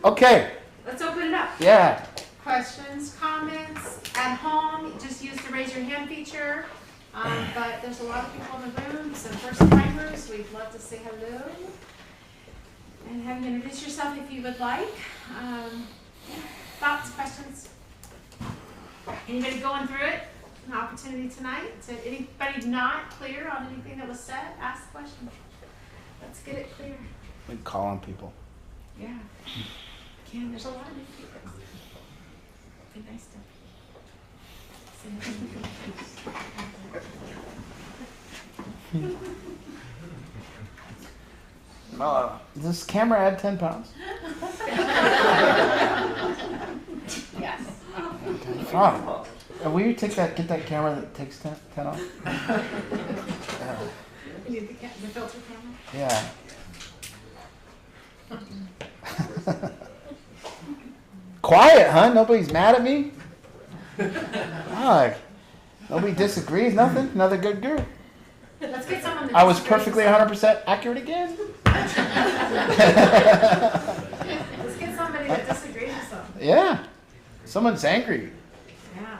Okay. Let's open it up. Yeah. Questions, comments at home, just use the raise your hand feature. But there's a lot of people in the room, some first timers, we'd love to say hello. And have you introduce yourself if you would like. Thoughts, questions? Anybody going through it? An opportunity tonight? Is anybody not clear on anything that was said? Ask a question. Let's get it clear. We call on people. Yeah. Ken, there's a lot of new people. Be nice to say Does this camera add 10 pounds? yes. Oh. Will you get that camera that takes 10 off? You need the filter camera? Yeah. Quiet, huh? Nobody's mad at me? Nobody disagrees, nothing? Another good girl. Let's get someone that I was disagrees perfectly with 100% accurate again. Let's get somebody that disagrees with something. Yeah. Someone's angry. Yeah.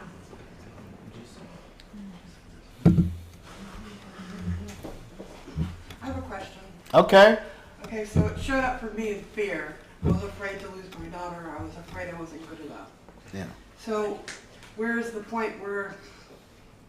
I have a question. Okay. Okay, so it showed up for me as fear. I was afraid to lose my daughter. I was afraid I wasn't good enough. Yeah. So where is the point where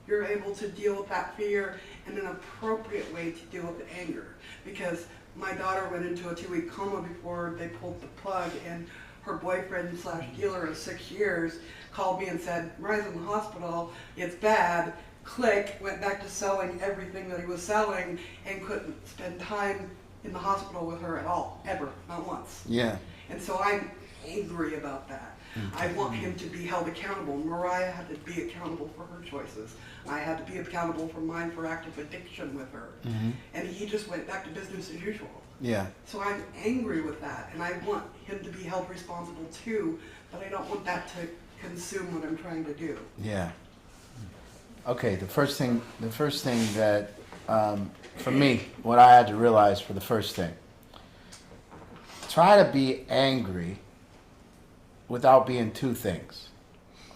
you're able to deal with that fear in an appropriate way to deal with the anger? Because my daughter went into a 2-week coma before they pulled the plug, and her boyfriend/dealer of 6 years called me and said, "Mariah's in the hospital, it's bad." Click, went back to selling everything that he was selling and couldn't spend time in the hospital with her at all, ever, not once. Yeah. And so I'm angry about that. I want him to be held accountable. Mariah had to be accountable for her choices. I had to be accountable for mine for active addiction with her. Mm-hmm. And he just went back to business as usual. Yeah. So I'm angry with that, and I want him to be held responsible too, but I don't want that to consume what I'm trying to do. Yeah. Okay. The first thing that, for me, what I had to realize for the first thing, try to be angry without being two things.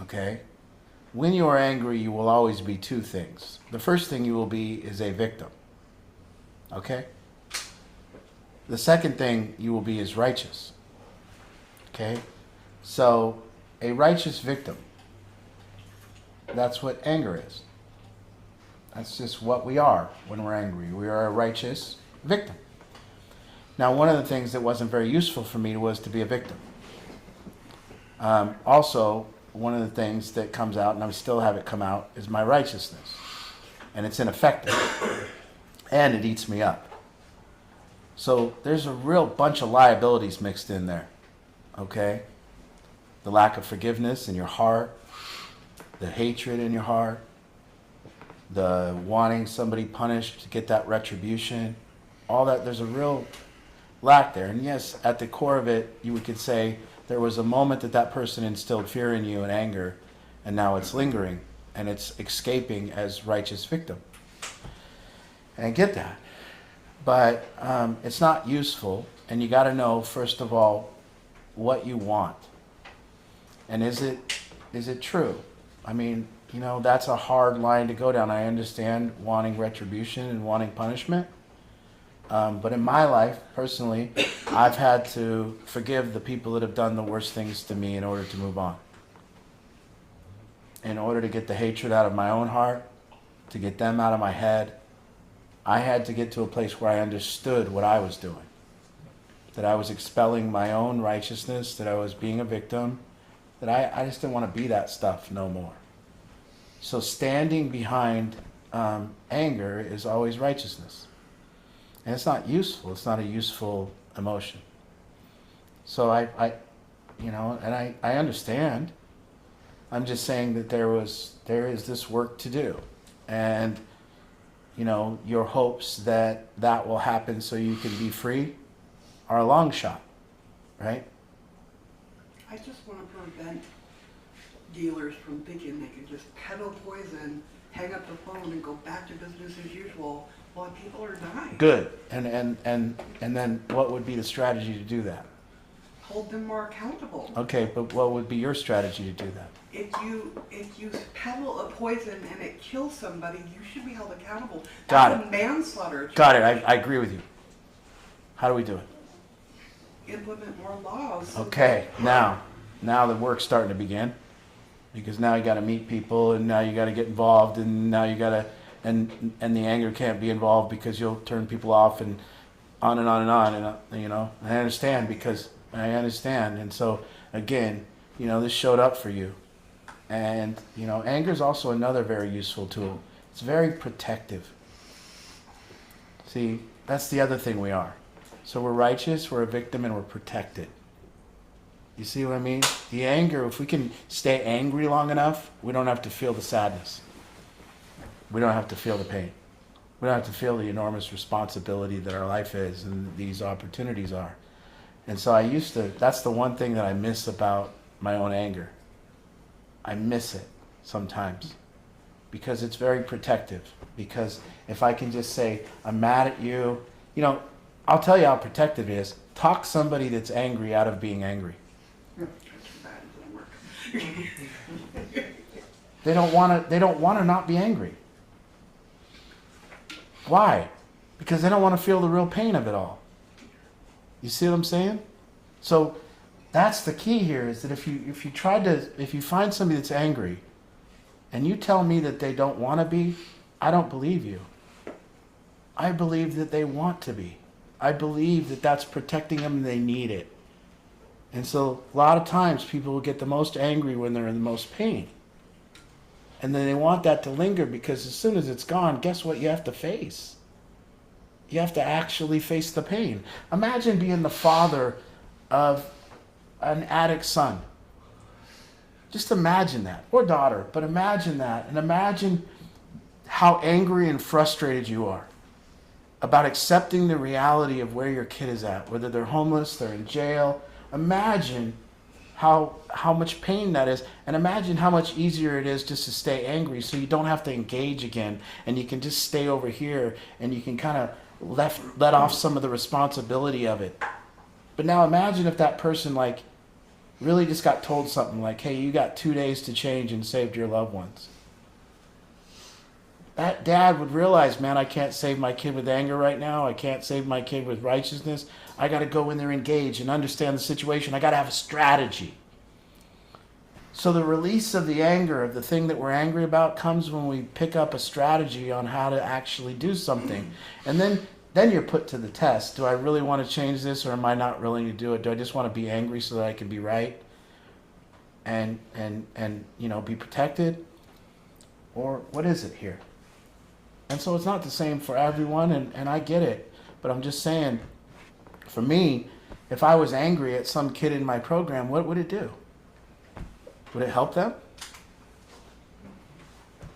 Okay? When you are angry, you will always be two things. The first thing you will be is a victim. Okay? The second thing you will be is righteous. Okay? So, a righteous victim. That's what anger is. That's just what we are when we're angry. We are a righteous victim. Now, one of the things that wasn't very useful for me was to be a victim. Also, one of the things that comes out, and I still have it come out, is my righteousness. And it's ineffective. And it eats me up. So there's a real bunch of liabilities mixed in there. Okay? The lack of forgiveness in your heart, the hatred in your heart, the wanting somebody punished to get that retribution, all that. There's a real lack there. And yes, at the core of it, you could say there was a moment that that person instilled fear in you and anger, and now it's lingering and it's escaping as righteous victim. And I get that. But it's not useful, and you got to know, first of all, what you want. And is it true? I mean, you know, that's a hard line to go down. I understand wanting retribution and wanting punishment. But in my life, personally, I've had to forgive the people that have done the worst things to me in order to move on. In order to get the hatred out of my own heart, to get them out of my head, I had to get to a place where I understood what I was doing. That I was expelling my own righteousness, that I was being a victim, that I just didn't want to be that stuff no more. So standing behind anger is always righteousness. And it's not useful. It's not a useful emotion. So I understand. I'm just saying that there is this work to do. And, you know, your hopes that that will happen so you can be free are a long shot, right? I just want to prevent dealers from thinking they can just peddle poison, hang up the phone, and go back to business as usual while people are dying. Good. And then what would be the strategy to do that? Hold them more accountable. Okay, but what would be your strategy to do that? If you peddle a poison and it kills somebody, you should be held accountable. Got That's a manslaughter. Got it. I agree with you. How do we do it? Implement more laws. Okay, now the work's starting to begin, because now you got to meet people, and now you got to get involved, and now you got to, and the anger can't be involved because you'll turn people off, and on and on and on, and you know, I understand, and so again, you know, this showed up for you, and you know, anger is also another very useful tool. It's very protective. See, that's the other thing we are. So we're righteous, we're a victim, and we're protected. You see what I mean? The anger, if we can stay angry long enough, we don't have to feel the sadness. We don't have to feel the pain. We don't have to feel the enormous responsibility that our life is and these opportunities are. And so that's the one thing that I miss about my own anger. I miss it sometimes because it's very protective. Because if I can just say, I'm mad at you, you know, I'll tell you how protective it is. Talk somebody that's angry out of being angry. They don't want to not be angry. Why? Because they don't want to feel the real pain of it all. You see what I'm saying? So that's the key here, is that if you find somebody that's angry and you tell me that they don't want to be, I don't believe you. I believe that they want to be. I believe that that's protecting them and they need it. And so a lot of times people will get the most angry when they're in the most pain. And then they want that to linger, because as soon as it's gone, guess what you have to face? You have to actually face the pain. Imagine being the father of an addict son. Just imagine that. Or daughter, but imagine that. And imagine how angry and frustrated you are about accepting the reality of where your kid is at, whether they're homeless, they're in jail. Imagine how much pain that is, and imagine how much easier it is just to stay angry, so you don't have to engage again, and you can just stay over here, and you can kind of let off some of the responsibility of it. But now imagine if that person really just got told something like, hey, you got 2 days to change and saved your loved ones. That dad would realize, man, I can't save my kid with anger right now. I can't save my kid with righteousness. I got to go in there, engage, and understand the situation. I got to have a strategy. So the release of the anger, of the thing that we're angry about, comes when we pick up a strategy on how to actually do something. And then you're put to the test. Do I really want to change this, or am I not willing to do it? Do I just want to be angry so that I can be right and be protected? Or what is it here? And so it's not the same for everyone, and I get it. But I'm just saying, for me, if I was angry at some kid in my program, what would it do? Would it help them?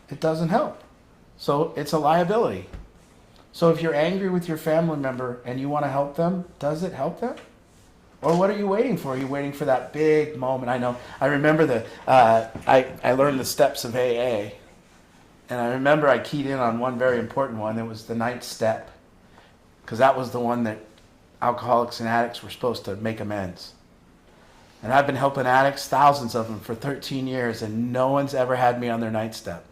It doesn't help. So it's a liability. So if you're angry with your family member and you want to help them, does it help them? Or what are you waiting for? Are you waiting for that big moment? I remember I learned the steps of AA. And I remember I keyed in on one very important one. It was the 9th step. Because that was the one that alcoholics and addicts were supposed to make amends. And I've been helping addicts, thousands of them, for 13 years, and no one's ever had me on their 9th step.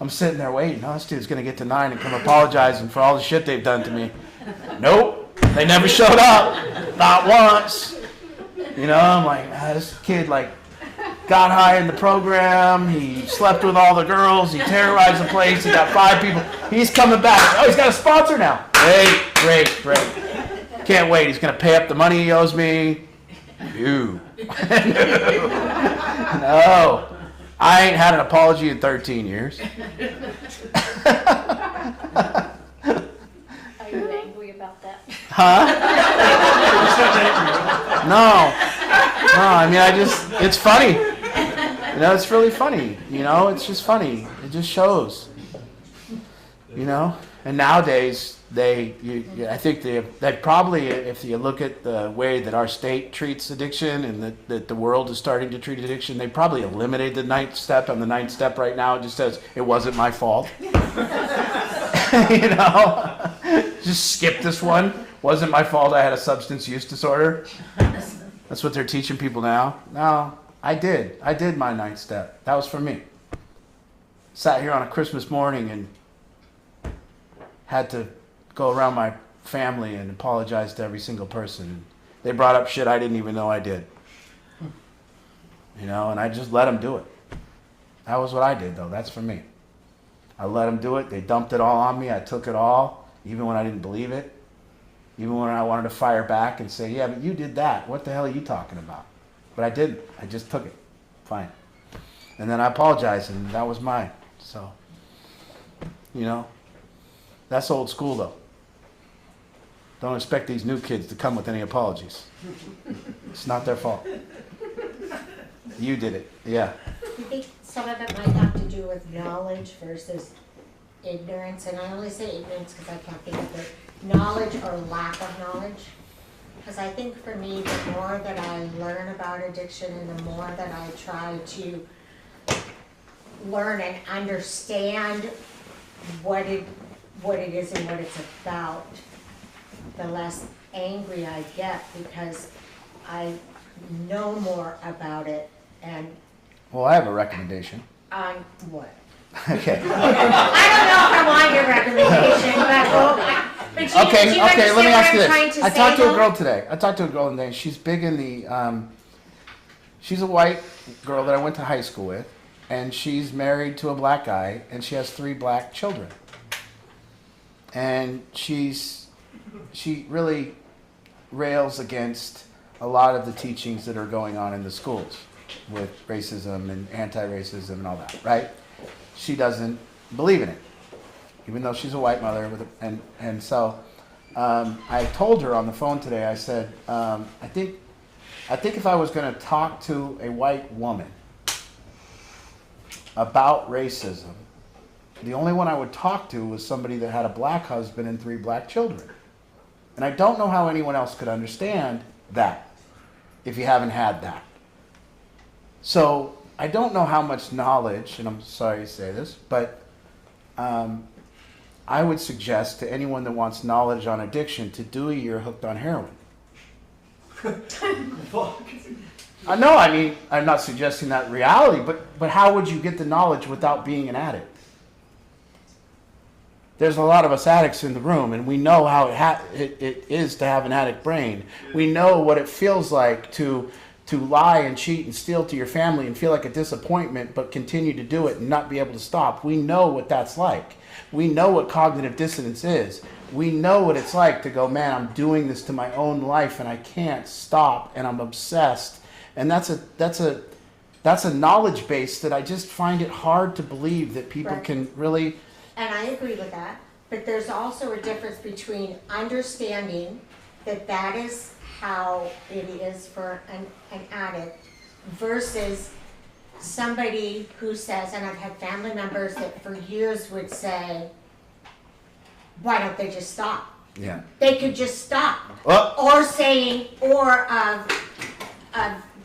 I'm sitting there waiting. Oh, this dude's going to get to 9 and come apologizing for all the shit they've done to me. Nope. They never showed up. Not once. You know, I'm like, this kid, got high in the program. He slept with all the girls. He terrorized the place. He got 5 people. He's coming back. Oh, he's got a sponsor now. Great. Can't wait. He's going to pay up the money he owes me. No. No. I ain't had an apology in 13 years. Are you angry about that? Huh? No, I mean, it's funny. You know, it's really funny. You know, it's just funny. It just shows. You know, and nowadays I think they probably, if you look at the way that our state treats addiction and that the world is starting to treat addiction, they probably eliminated the 9th step. On the 9th step right now, it just says it wasn't my fault. You know, just skip this one. Wasn't my fault. I had a substance use disorder. That's what they're teaching people now. No, I did my 9th step. That was for me. Sat here on a Christmas morning and had to go around my family and apologize to every single person. They brought up shit I didn't even know I did. You know, and I just let them do it. That was what I did, though. That's for me. I let them do it. They dumped it all on me. I took it all, even when I didn't believe it. Even when I wanted to fire back and say, yeah, but you did that. What the hell are you talking about? But I didn't. I just took it. Fine. And then I apologized, and that was mine. So, you know, that's old school, though. Don't expect these new kids to come with any apologies. It's not their fault. You did it. Yeah. I think some of it might have to do with knowledge versus ignorance, and I only say ignorance because I can't think of it. Knowledge or lack of knowledge. Because I think for me, the more that I learn about addiction and the more that I try to learn and understand what it is and what it's about, the less angry I get because I know more about it. And Well, I have a recommendation. on what? Okay. I don't know if I want your recommendation, but you Okay, understand let me ask you what I'm trying this. to I say, talked to a though? girl today. She's big in the, she's a white girl that I went to high school with, and she's married to a black guy, and she has 3 black children. And she really rails against a lot of the teachings that are going on in the schools with racism and anti-racism and all that, right? She doesn't believe in it, even though she's a white mother. So I told her on the phone today, I said, I think if I was going to talk to a white woman about racism, the only one I would talk to was somebody that had a black husband and 3 black children. And I don't know how anyone else could understand that if you haven't had that. So I don't know how much knowledge, and I'm sorry to say this, but I would suggest to anyone that wants knowledge on addiction to do a year hooked on heroin. No, I mean, I'm not suggesting that reality, but how would you get the knowledge without being an addict? There's a lot of us addicts in the room, and we know how it is to have an addict brain. We know what it feels like to lie and cheat and steal to your family and feel like a disappointment, but continue to do it and not be able to stop. We know what that's like. We know what cognitive dissonance is. We know what it's like to go, man, I'm doing this to my own life and I can't stop and I'm obsessed. And that's a knowledge base that I just find it hard to believe that people Right. can really. And I agree with that, but there's also a difference between understanding that that is how it is for an addict versus somebody who says, and I've had family members that for years would say, why don't they just stop? Yeah. They could just stop. Well, Or saying, or of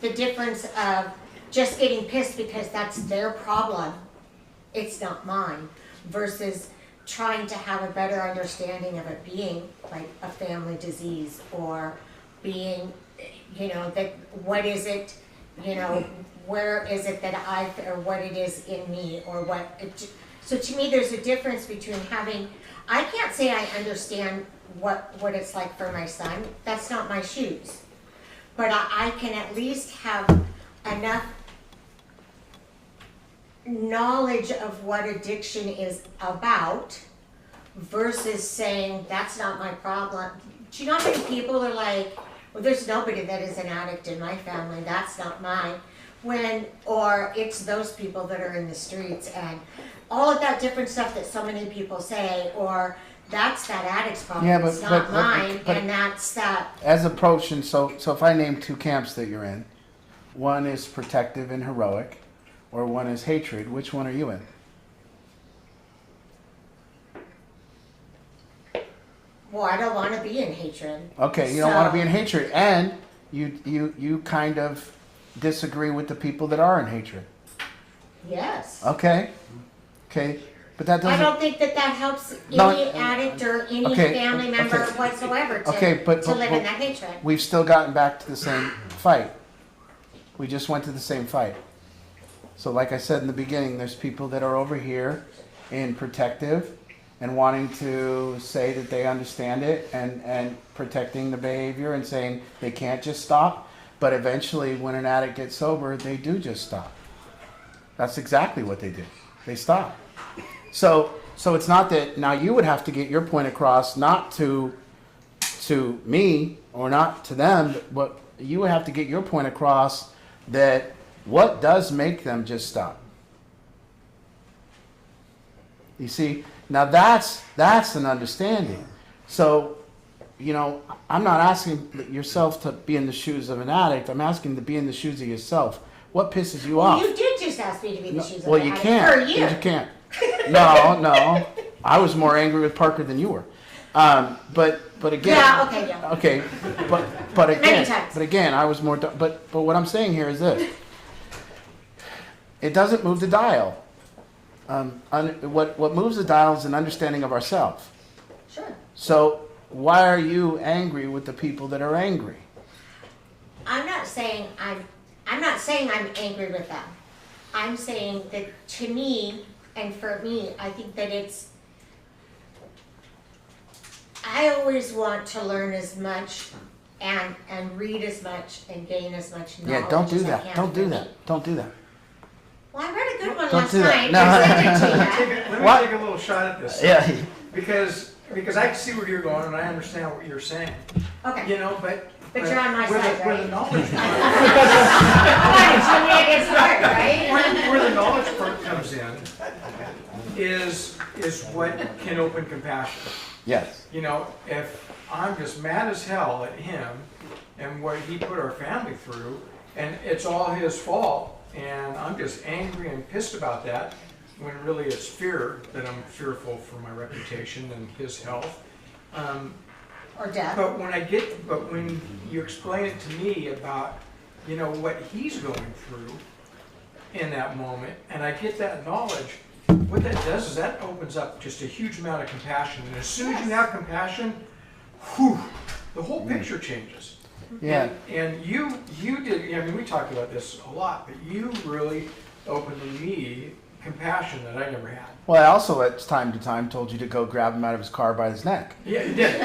the difference of just getting pissed because that's their problem, it's not mine, versus trying to have a better understanding of it being like a family disease, or being, you know, that what is it, you know, where is it that or what it is in me, or what, so to me, there's a difference between having, I can't say I understand what it's like for my son, that's not my shoes. But I can at least have enough knowledge of what addiction is about versus saying, that's not my problem. Do you know how many people are like, well, there's nobody that is an addict in my family, that's not mine. Or it's those people that are in the streets, and all of that different stuff that so many people say, or that's that addict's problem, Yeah, it's not mine, and that's that. as approach, and so if I name two camps that you're in, one is protective and heroic, or one is hatred, which one are you in? Well, I don't want to be in hatred. Okay, you don't want to be So- in hatred, and you kind of disagree with the people that are in hatred. Yes. Okay, but that I doesn't. don't think that helps No, any addict or any okay, family member okay. whatsoever to, Okay, but live in that hatred. we've still gotten back to the same fight. We just went to the same fight. So, like I said in the beginning, there's people that are over here in protective and wanting to say that they understand it and protecting the behavior and saying they can't just stop. But eventually, when an addict gets sober, they do just stop. That's exactly what they do. They stop. So it's not that now you would have to get your point across, not to me or not to them, but you would have to get your point across that what does make them just stop. You see, now that's an understanding. So, you know, I'm not asking yourself to be in the shoes of an addict. I'm asking to be in the shoes of yourself. What pisses you off? You did just ask me to be the shoes of Well, the you addict can't. for a year. You can't. No. I was more angry with Parker than you were. But again. Yeah, okay, yeah. Okay, but Many again, times. I was more. But what I'm saying here is this: it doesn't move the dial. What moves the dial is an understanding of ourselves. Sure. So why are you angry with the people that are angry? I'm not saying I'm angry with them. I'm saying that to me, and for me, I think that I always want to learn as much and read as much and gain as much knowledge. Yeah, don't do as I that. can Don't for do me. that. Don't do that. Well, I read a good one Don't last do that. night. No. I sent it to you. Let me What? take a little shot at this. Yeah. Because I can see where you're going and I understand what you're saying. Okay. You know, but. But you're on my where side, the, Where right? the knowledge part, Come on, Jimmy against Mark, right? where the knowledge part comes in is what can open compassion. Yes. You know, if I'm just mad as hell at him and what he put our family through, and it's all his fault, and I'm just angry and pissed about that, when really it's fear that I'm fearful for my reputation and his health. Or death. But when you explain it to me about, you know, what he's going through in that moment, and I get that knowledge, what that does is that opens up just a huge amount of compassion. And as soon as you have compassion, whew, the whole picture changes. Yeah. And you did, I mean, we talked about this a lot, but you really opened in me compassion that I never had. Well, I also at time to time told you to go grab him out of his car by his neck. Yeah, you did. Take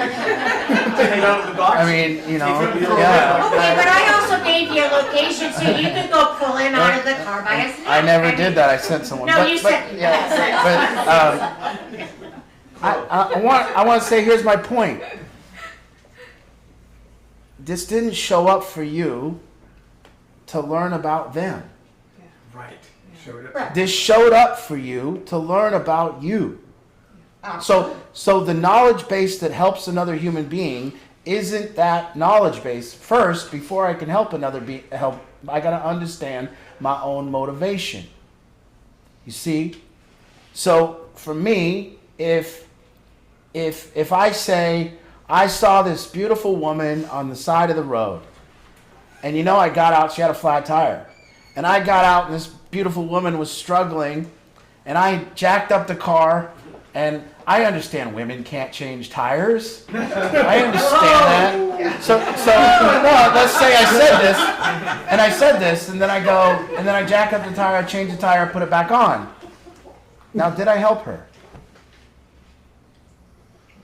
it out of the box. I mean, you know, Yeah. Okay, but I also gave you a location so you could go pull him out of the car by his neck. I never did that. I sent someone. No, you said- I want to say here's my point. This didn't show up for you to learn about them. Right. Showed it. Right. This showed up for you to learn about you. Oh. So the knowledge base that helps another human being isn't that knowledge base. First, before I can help another I got to understand my own motivation. You see? So for me, if if I say, I saw this beautiful woman on the side of the road, and you know, I got out, she had a flat tire, and I got out and this beautiful woman was struggling, and I jacked up the car, and I understand women can't change tires. I understand that. So no, let's say I said this, and then I go, and then I jack up the tire, I change the tire, put it back on. Now, did I help her?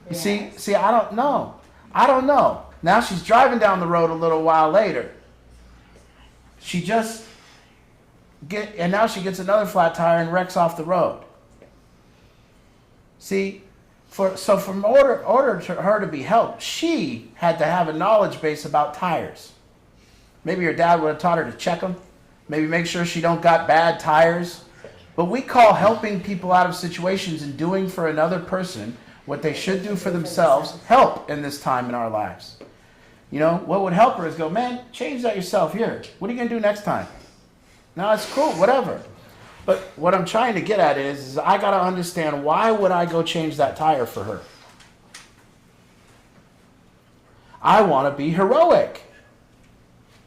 You see, I don't know. I don't know. Now she's driving down the road a little while later. And now she gets another flat tire and wrecks off the road. See, for order to her to be helped, she had to have a knowledge base about tires. Maybe her dad would have taught her to check them. Maybe make sure she don't got bad tires. But we call helping people out of situations and doing for another person what they should do for themselves help in this time in our lives. You know, what would help her is go, man, change that yourself here. What are you going to do next time? No, it's cool, whatever. But what I'm trying to get at is I got to understand, why would I go change that tire for her? I want to be heroic.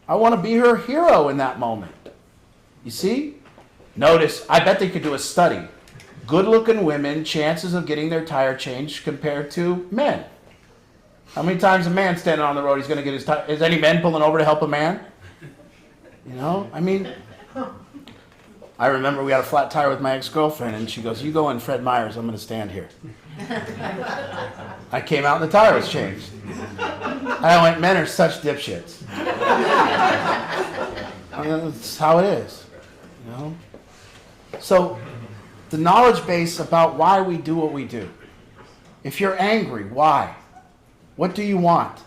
I want to be her hero in that moment. You see? Notice, I bet they could do a study. Good-looking women, chances of getting their tire changed compared to men. How many times a man standing on the road, he's going to get his tire? Is any men pulling over to help a man? You know, I mean, I remember we had a flat tire with my ex-girlfriend, and she goes, you go in Fred Meyer's, I'm going to stand here. I came out and the tire was changed. I went, men are such dipshits. I mean, that's how it is, you know? So, the knowledge base about why we do what we do. If you're angry, why? What do you want?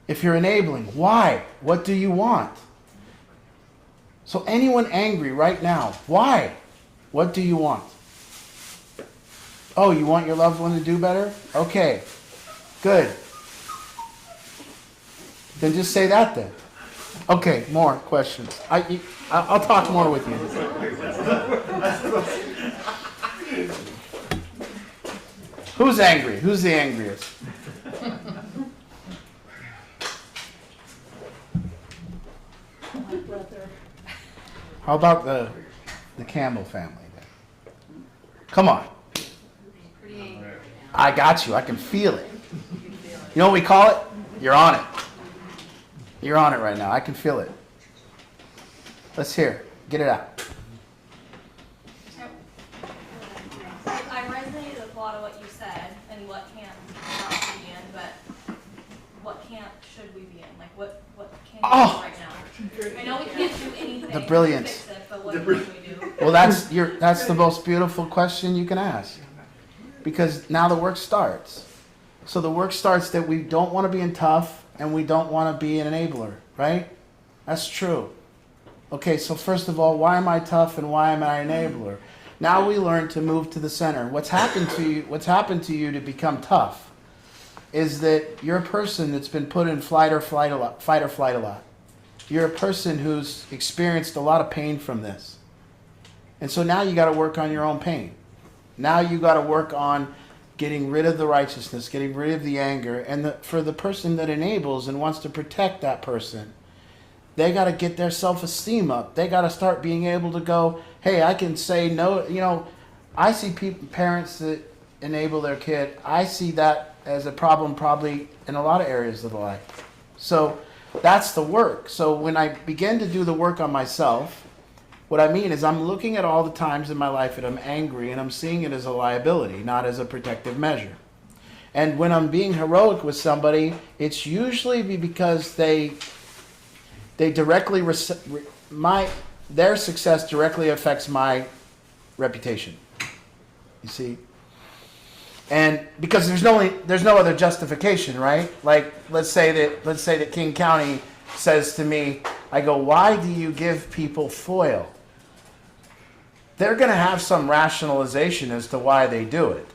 If you're enabling, why? What do you want? So anyone angry right now, why? What do you want? Oh, you want your loved one to do better? Okay, good. Then just say that then. Okay, more questions. I'll talk more with you. Who's angry? Who's the angriest? My brother. How about the Campbell family then? Come on. I got you. I can feel it. You know what we call it? You're on it. You're on it right now. I can feel it. Let's hear it. Get it out. I resonated with a lot of what you said and what camp not to be in, but what camp should we be in? Like what can we do right now? I know we can't do anything The brilliance. to fix it, but what can we do? Well, that's the most beautiful question you can ask. Because now the work starts. So the work starts that we don't want to be in tough and we don't want to be an enabler, right? That's true. Okay, so first of all, why am I tough and why am I an enabler? Now we learn to move to the center. What's happened to you to become tough is that you're a person that's been put in fight or flight a lot. You're a person who's experienced a lot of pain from this. And so now you got to work on your own pain. Now you got to work on getting rid of the righteousness, getting rid of the anger. And for the person that enables and wants to protect that person, they got to get their self-esteem up. They got to start being able to go, hey, I can say no. You know, I see parents that enable their kid. I see that as a problem probably in a lot of areas of life. So that's the work. So when I begin to do the work on myself, what I mean is I'm looking at all the times in my life that I'm angry and I'm seeing it as a liability, not as a protective measure. And when I'm being heroic with somebody, it's usually because they directly their success directly affects my reputation. You see? And because there's no other justification, right? Like let's say that King County says to me, I go, why do you give people foil? They're going to have some rationalization as to why they do it.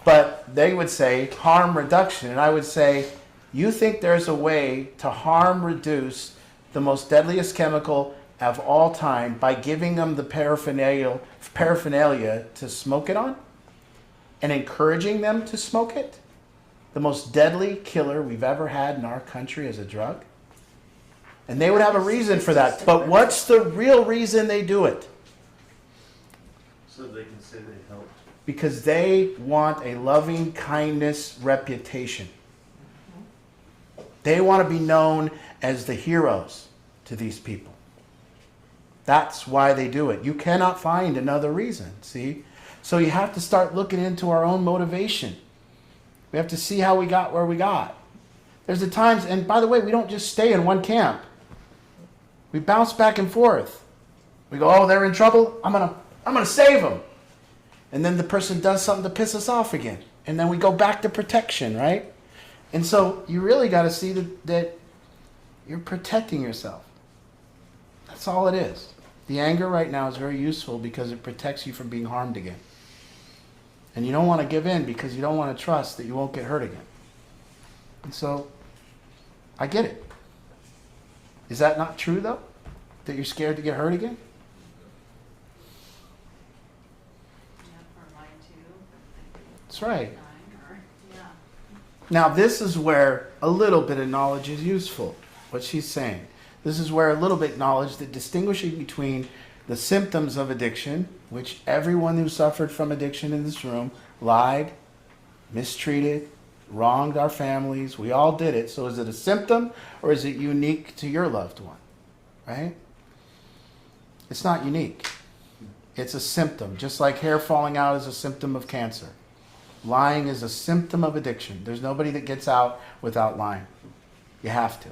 But they would say harm reduction. And I would say, you think there's a way to harm reduce the most deadliest chemical of all time by giving them the paraphernalia to smoke it on? and encouraging them to smoke it, the most deadly killer we've ever had in our country as a drug. And they would have a reason for that. But what's the real reason they do it? So they can say they helped. Because they want a loving kindness reputation. They want to be known as the heroes to these people. That's why they do it. You cannot find another reason, see? So you have to start looking into our own motivation. We have to see how we got where we got. There's the times, and by the way, we don't just stay in one camp. We bounce back and forth. We go, oh, they're in trouble. I'm gonna save them. And then the person does something to piss us off again. And then we go back to protection, right? And so you really got to see that you're protecting yourself. That's all it is. The anger right now is very useful because it protects you from being harmed again. And you don't want to give in because you don't want to trust that you won't get hurt again. And so, I get it. Is that not true, though? That you're scared to get hurt again? That's right. Now, this is where a little bit of knowledge is useful, what she's saying. This is where a little bit of knowledge that distinguishing between the symptoms of addiction, which everyone who suffered from addiction in this room lied, mistreated, wronged our families. We all did it. So is it a symptom or is it unique to your loved one? Right? It's not unique. It's a symptom. Just like hair falling out is a symptom of cancer. Lying is a symptom of addiction. There's nobody that gets out without lying. You have to.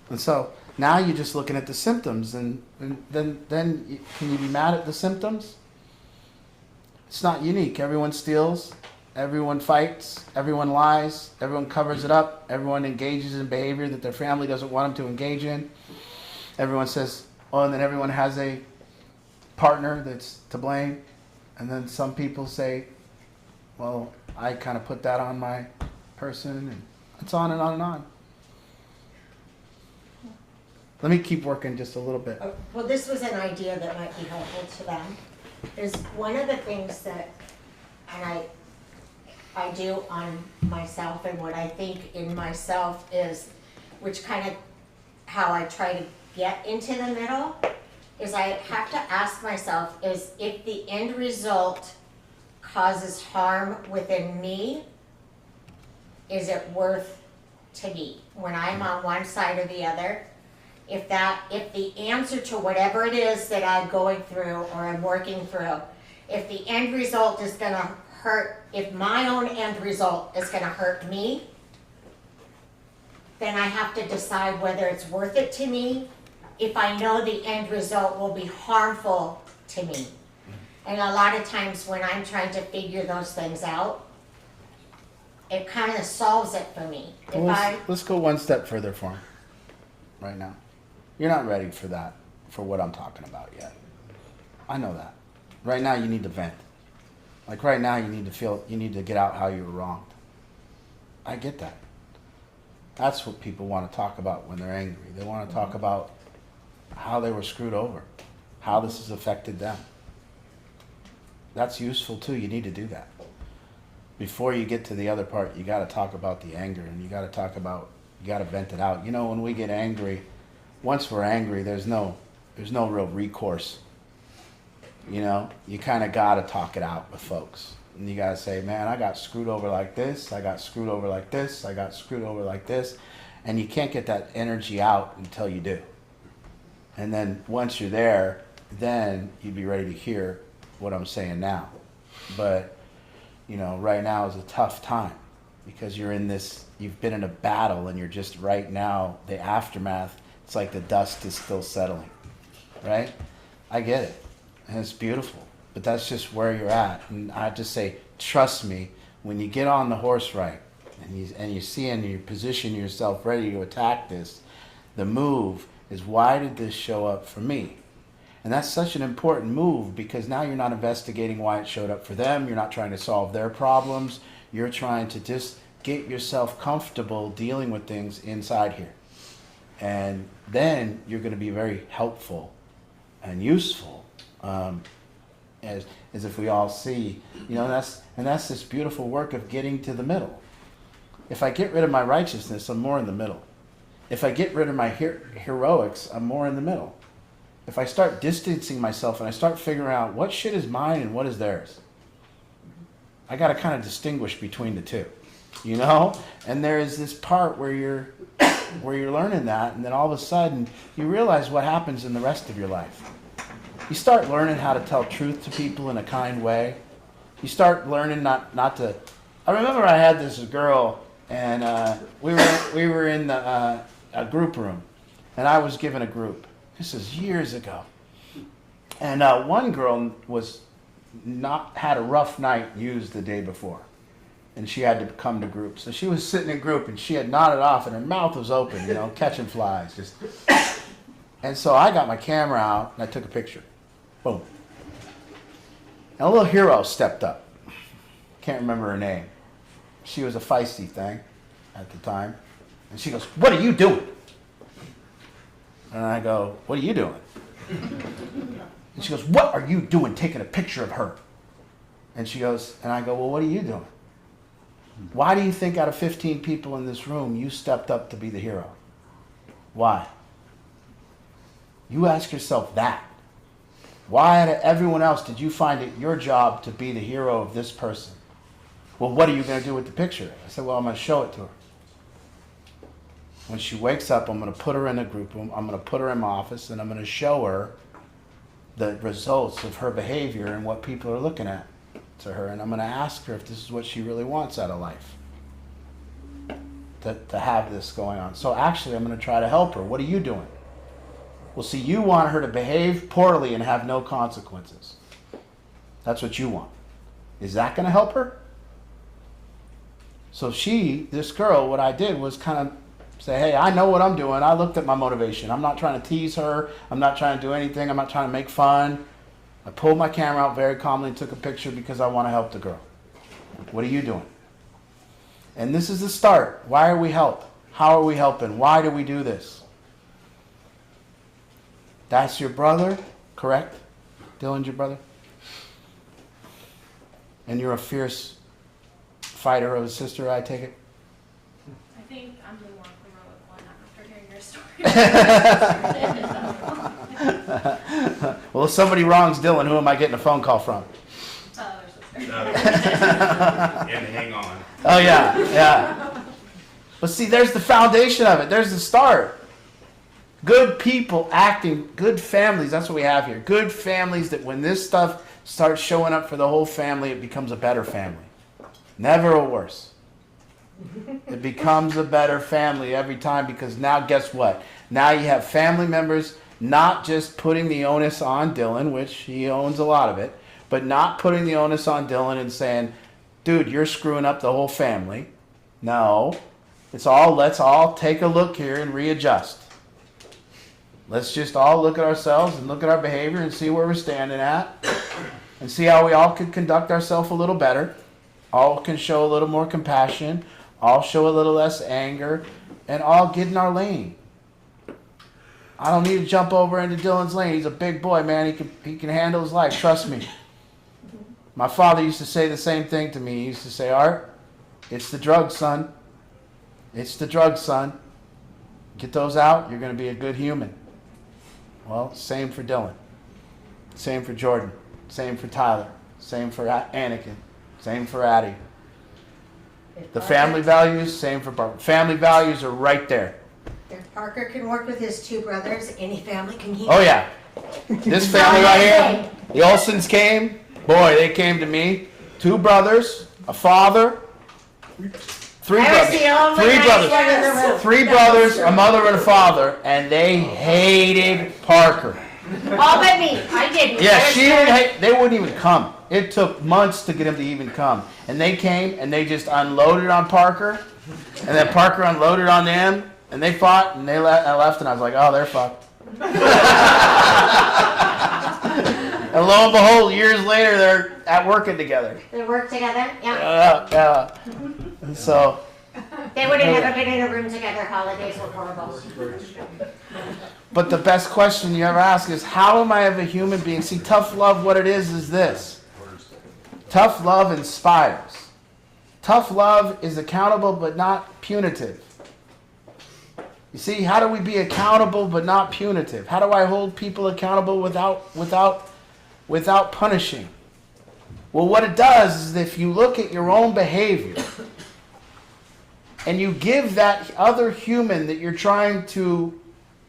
And so now you're just looking at the symptoms, and then can you be mad at the symptoms? It's not unique. Everyone steals, everyone fights, everyone lies, everyone covers it up, everyone engages in behavior that their family doesn't want them to engage in. Everyone says, oh, and then everyone has a partner that's to blame. And then some people say, well, I kind of put that on my person, and it's on and on and on. Let me keep working just a little bit. Well, this was an idea that might be helpful to them. Is one of the things that, and I do on myself, and what I think in myself is, which kind of how I try to get into the middle, is I have to ask myself is if the end result causes harm within me, is it worth to me? When I'm on one side or the other, if the answer to whatever it is that I'm going through or I'm working through, if the end result is gonna hurt, if my own end result is gonna hurt me, then I have to decide whether it's worth it to me if I know the end result will be harmful to me. And a lot of times when I'm trying to figure those things out, it kind of solves it for me. Well, let's go one step further for him right now. You're not ready for that, for what I'm talking about yet. I know that. Right now you need to vent. Like right now you need to get out how you were wronged. I get that. That's what people want to talk about when they're angry. They want to talk about how they were screwed over, how this has affected them. That's useful too. You need to do that. Before you get to the other part, you got to talk about the anger, and you got to vent it out. You know, when we get angry, once we're angry, there's no real recourse. You know, you kind of got to talk it out with folks. And you got to say, man, I got screwed over like this. I got screwed over like this. I got screwed over like this. And you can't get that energy out until you do. And then once you're there, then you'd be ready to hear what I'm saying now. But, you know, right now is a tough time because you've been in a battle and you're just right now, the aftermath, it's like the dust is still settling, right? I get it, and it's beautiful, but that's just where you're at. And I just say, trust me, when you get on the horse right and you see and you position yourself ready to attack this, the move is, why did this show up for me? And that's such an important move because now you're not investigating why it showed up for them. You're not trying to solve their problems. You're trying to just get yourself comfortable dealing with things inside here. And then you're going to be very helpful and useful as if we all see, you know, and that's this beautiful work of getting to the middle. If I get rid of my righteousness, I'm more in the middle. If I get rid of my heroics, I'm more in the middle. If I start distancing myself and I start figuring out what shit is mine and what is theirs, I got to kind of distinguish between the two, you know? And there is this part where you're learning that, and then all of a sudden you realize what happens in the rest of your life. You start learning how to tell truth to people in a kind way. You start learning not to. I remember I had this girl, and we were in a group room, and I was given a group. This is years ago, and one girl had a rough night used the day before, and she had to come to group. So she was sitting in group, and she had nodded off, and her mouth was open, you know, catching flies. Just. And so I got my camera out, and I took a picture. Boom. And a little hero stepped up. Can't remember her name. She was a feisty thing at the time. And she goes, "What are you doing?" And I go, "What are you doing?" And she goes, "What are you doing taking a picture of her?" And she goes, and I go, "Well, what are you doing? Why do you think out of 15 people in this room, you stepped up to be the hero? Why? You ask yourself that. Why out of everyone else did you find it your job to be the hero of this person? Well, what are you going to do with the picture?" I said, "Well, I'm going to show it to her. When she wakes up, I'm going to put her in a group room. I'm going to put her in my office, and I'm going to show her the results of her behavior and what people are looking at to her. And I'm going to ask her if this is what she really wants out of life, to have this going on. So actually, I'm going to try to help her. What are you doing? Well, see, you want her to behave poorly and have no consequences. That's what you want. Is that going to help her?" So this girl, what I did was kind of say, "Hey, I know what I'm doing. I looked at my motivation. I'm not trying to tease her. I'm not trying to do anything. I'm not trying to make fun." I pulled my camera out very calmly and took a picture because I want to help the girl. What are you doing? And this is the start. Why are we help? How are we helping? Why do we do this? That's your brother, correct? Dylan's your brother? And you're a fierce fighter of a sister, I take it? I think I'm the more heroic one after hearing your story. Well, if somebody wrongs Dylan, who am I getting a phone call from? Their sister. And hang on. Oh, yeah. But see, there's the foundation of it. There's the start. Good people acting, good families, that's what we have here. Good families that when this stuff starts showing up for the whole family, it becomes a better family. Never a worse. It becomes a better family every time, because now guess what? Now you have family members not just putting the onus on Dylan, which he owns a lot of it, but not putting the onus on Dylan and saying, "Dude, you're screwing up the whole family." No. Let's all take a look here and readjust. Let's just all look at ourselves and look at our behavior and see where we're standing at, and see how we all can conduct ourselves a little better. All can show a little more compassion, all show a little less anger, and all get in our lane. I don't need to jump over into Dylan's lane. He's a big boy, man. He can handle his life. Trust me. My father used to say the same thing to me. He used to say, "Art, it's the drugs, son. It's the drugs, son. Get those out, you're going to be a good human." Well, same for Dylan. Same for Jordan. Same for Tyler. Same for Anakin. Same for Addie. The family values, same for Barbara. Family values are right there. If Parker can work with his two brothers, any family can keep. Oh, yeah. This family right here, the Olsons came. Boy, they came to me. 2 brothers, a father, 3 I was brothers. the only 3 nice brothers. one in the room. 3 brothers, a mother and a father, and they hated Parker. All but me. I didn't. Yeah, I was they wouldn't even come. It took months to get him to even come. And they came and they just unloaded on Parker. And then Parker unloaded on them. And they fought and I left and I was like, "Oh, they're fucked." And lo and behold, years later, they're at working together. They work together. Yeah. Yeah. And so, They would have never been in a room together. Holidays were horrible. But the best question you ever ask is, how am I of a human being? See, tough love, what it is this. Tough love inspires. Tough love is accountable but not punitive. You see, how do we be accountable but not punitive? How do I hold people accountable without punishing? Well, what it does is if you look at your own behavior and you give that other human that you're trying to,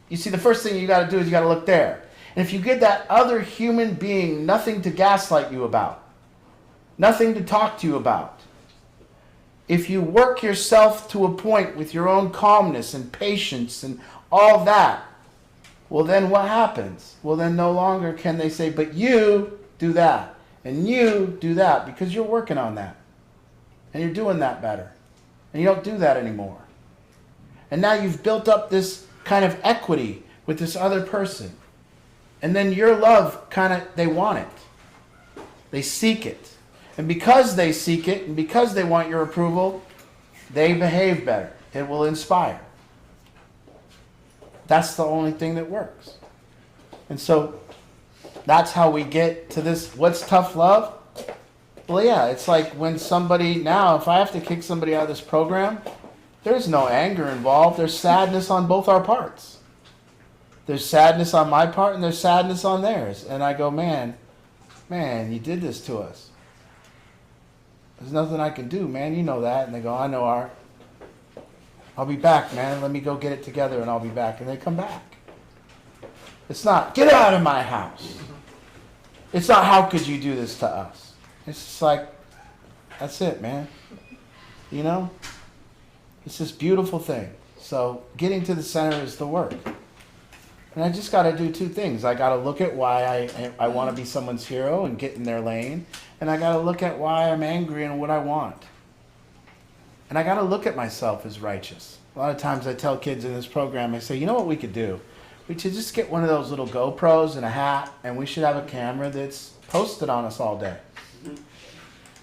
you see, the first thing you got to do is you got to look there. And if you give that other human being nothing to gaslight you about, nothing to talk to you about, if you work yourself to a point with your own calmness and patience and all that, well, then what happens? Well, then no longer can they say, but you do that and you do that, because you're working on that and you're doing that better. And you don't do that anymore. And now you've built up this kind of equity with this other person. And then your love they want it. They seek it. And because they seek it, and because they want your approval, they behave better. It will inspire. That's the only thing that works. And so that's how we get to this. What's tough love? Well, yeah, it's like when somebody, now if I have to kick somebody out of this program, there's no anger involved. There's sadness on both our parts. There's sadness on my part and there's sadness on theirs. And I go, man, you did this to us. There's nothing I can do, man. You know that. And they go, I know, Art. I'll be back, man. Let me go get it together and I'll be back. And they come back. It's not, get out of my house. It's not, how could you do this to us? It's just like, that's it, man. You know? It's this beautiful thing. So getting to the center is the work. And I just got to do two things. I got to look at why I want to be someone's hero and get in their lane. And I got to look at why I'm angry and what I want. And I got to look at myself as righteous. A lot of times I tell kids in this program, I say, you know what we could do? We should just get one of those little GoPros and a hat, and we should have a camera that's posted on us all day.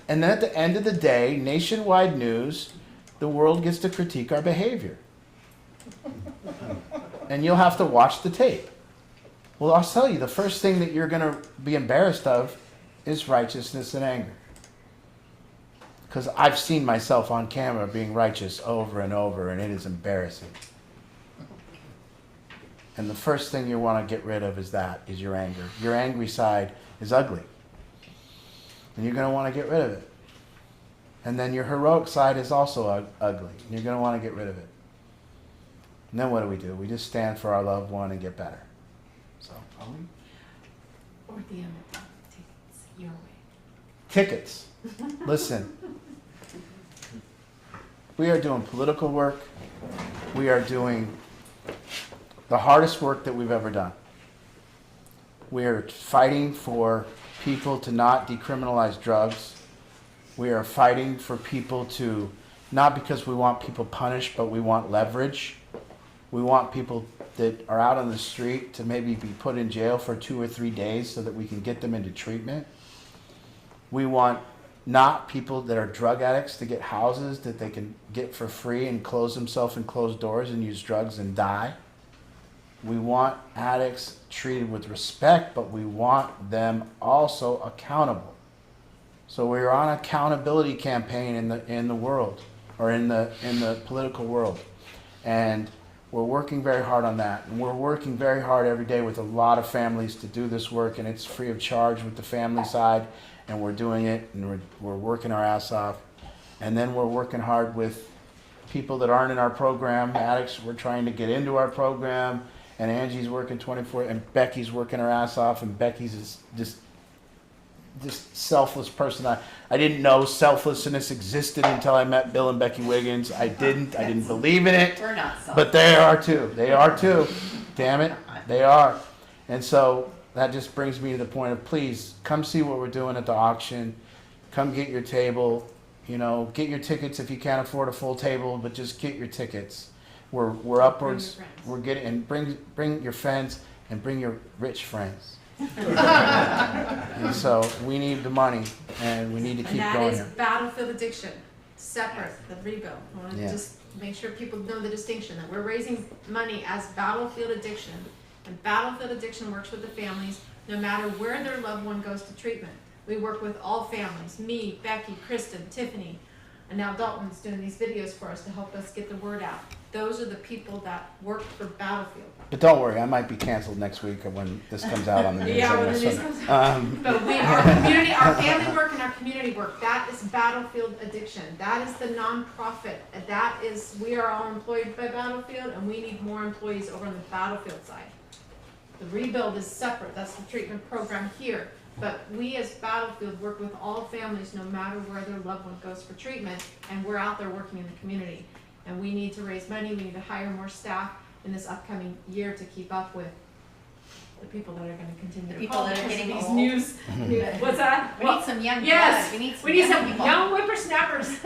And then at the end of the day, nationwide news, the world gets to critique our behavior. And you'll have to watch the tape. Well, I'll tell you, the first thing that you're going to be embarrassed of is righteousness and anger. Because I've seen myself on camera being righteous over and over, and it is embarrassing. And the first thing you want to get rid of is your anger. Your angry side is ugly. And you're going to want to get rid of it. And then your heroic side is also ugly. And you're going to want to get rid of it. And then what do? We just stand for our loved one and get better. So, Or the tickets your way. Tickets. Listen. We are doing political work. We are doing the hardest work that we've ever done. We are fighting for people to not decriminalize drugs. We are fighting for people to, not because we want people punished, but we want leverage. We want people that are out on the street to maybe be put in jail for 2 or 3 days so that we can get them into treatment. We want not people that are drug addicts to get houses that they can get for free and close themselves in closed doors and use drugs and die. We want addicts treated with respect, but we want them also accountable. So we're on an accountability campaign in the world, or in the political world. And we're working very hard on that. And we're working very hard every day with a lot of families to do this work, and it's free of charge with the family side, and we're doing it, and we're working our ass off. And then we're working hard with people that aren't in our program, addicts. We're trying to get into our program, and Angie's working 24, and Becky's working her ass off, and Becky's just selfless person. I didn't know selflessness existed until I met Bill and Becky Wiggins. I didn't believe in it. We're not self. But they are too. They are too. Damn it. They are. And so that just brings me to the point of, please come see what we're doing at the auction. Come get your table. You know, get your tickets if you can't afford a full table, but just get your tickets. We're upwards. We're getting, and bring your friends and bring your rich friends. And so we need the money, and we need to keep going And that here. is Battlefield Addiction. separate, the rebuild. I want to Yeah. just make sure people know the distinction, that we're raising money as Battlefield Addiction. And Battlefield Addiction works with the families, no matter where their loved one goes to treatment. We work with all families, me, Becky, Kristen, Tiffany, and now Dalton's doing these videos for us to help us get the word out. Those are the people that work for Battlefield. But don't worry, I might be canceled next week when this comes out on the news. Yeah, I when the guess. news comes out. But our community, our family work and our community work, that is Battlefield Addiction. That is the nonprofit. That is, we are all employed by Battlefield, and we need more employees over on the Battlefield side. The rebuild is separate, that's the treatment program here. But we as Battlefield work with all families, no matter where their loved one goes for treatment, and we're out there working in the community. And we need to raise money, we need to hire more staff in this upcoming year to keep up with the people that are gonna continue to people call that are because of getting these old. news. What's that? We need some young Yes, blood. We need some we need young some people. young whippersnappers.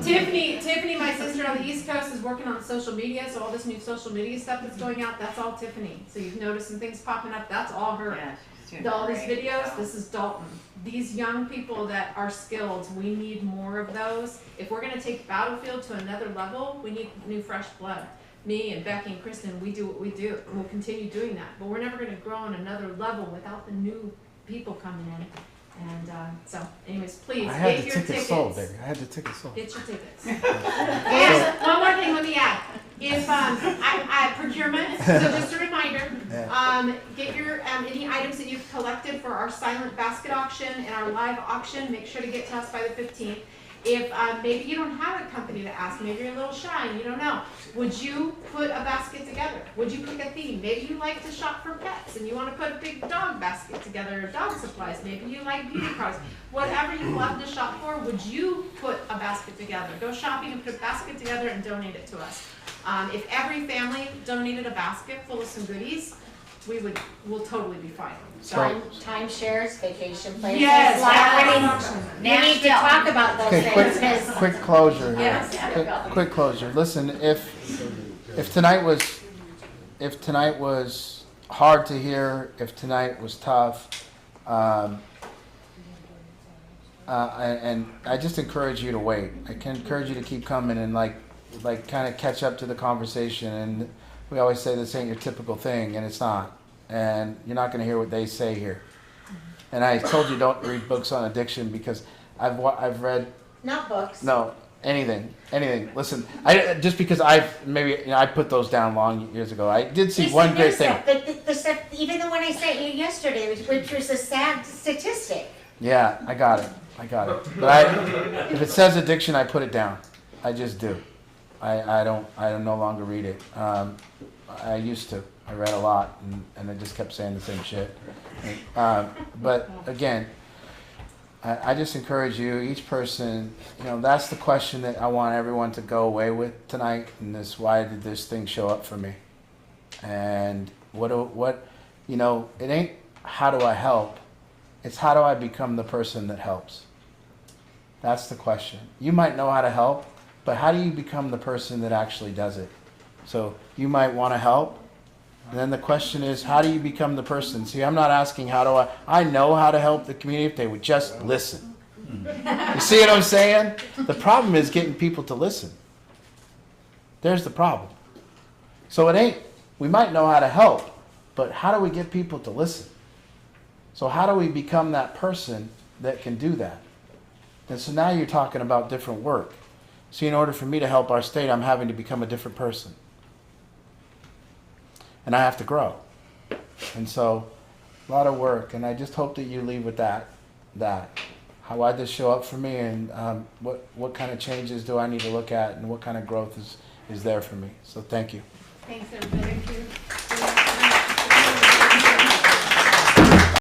Tiffany, my sister on the East Coast, is working on social media, so all this new social media stuff that's going out, that's all Tiffany. So you've noticed some things popping up, that's all her. Yeah, she's doing All these great, videos, so. this is Dalton. These young people that are skilled, we need more of those. If we're gonna take Battlefield to another level, we need new fresh blood. Me and Becky and Kristen, we do what we do, and we'll continue doing that. But we're never gonna grow on another level without the new people coming in. And, so anyways, please, I had get the your tickets tickets. sold, baby. I had the tickets sold. Get your tickets. And one more thing, let me add. If, I procurement, so just a reminder, get your, any items that you've collected for our silent basket auction and our live auction, make sure to get to us by the 15th. If, maybe you don't have a company to ask, maybe you're a little shy and you don't know, would you put a basket together? Would you pick a theme? Maybe you like to shop for pets and you wanna put a big dog basket together, or dog supplies, maybe you like beauty products. Whatever you love to shop for, would you put a basket together? Go shopping and put a basket together and donate it to us. If every family donated a basket full of some goodies, we'll totally be fine. So, Timeshares, vacation places. yes, We need to talk about those Okay, things, 'cause quick closure. here. Yes. Quick closure. Listen, if tonight was hard to hear, if tonight was tough, and I just encourage you to wait. I can encourage you to keep coming and like kind of catch up to the conversation. And we always say this ain't your typical thing, and it's not. And you're not going to hear what they say here. And I told you don't read books on addiction because I've read not books. no anything. Listen, just because I put those down long years ago. I did see Listen, one great there's thing. stuff, but the stuff, even the one I sent you yesterday, which was a sad statistic. Yeah, I got it. But if it says addiction, I put it down. I just do. I don't no longer read it. I used to. I read a lot, and I just kept saying the same shit. But again, I just encourage you, each person, that's the question that I want everyone to go away with tonight. And why did this thing show up for me? And what it ain't how do I help? It's how do I become the person that helps? That's the question. You might know how to help, but how do you become the person that actually does it? So you might want to help. And then the question is, how do you become the person? See, I'm not asking I know how to help the community if they would just listen. You see what I'm saying? The problem is getting people to listen. There's the problem. So we might know how to help, but how do we get people to listen? So how do we become that person that can do that? And so now you're talking about different work. See, in order for me to help our state, I'm having to become a different person. And I have to grow. And so, a lot of work. And I just hope that you leave with that. Why'd this show up for me, and what kind of changes do I need to look at, and what kind of growth is there for me. So thank you. Thanks, everybody.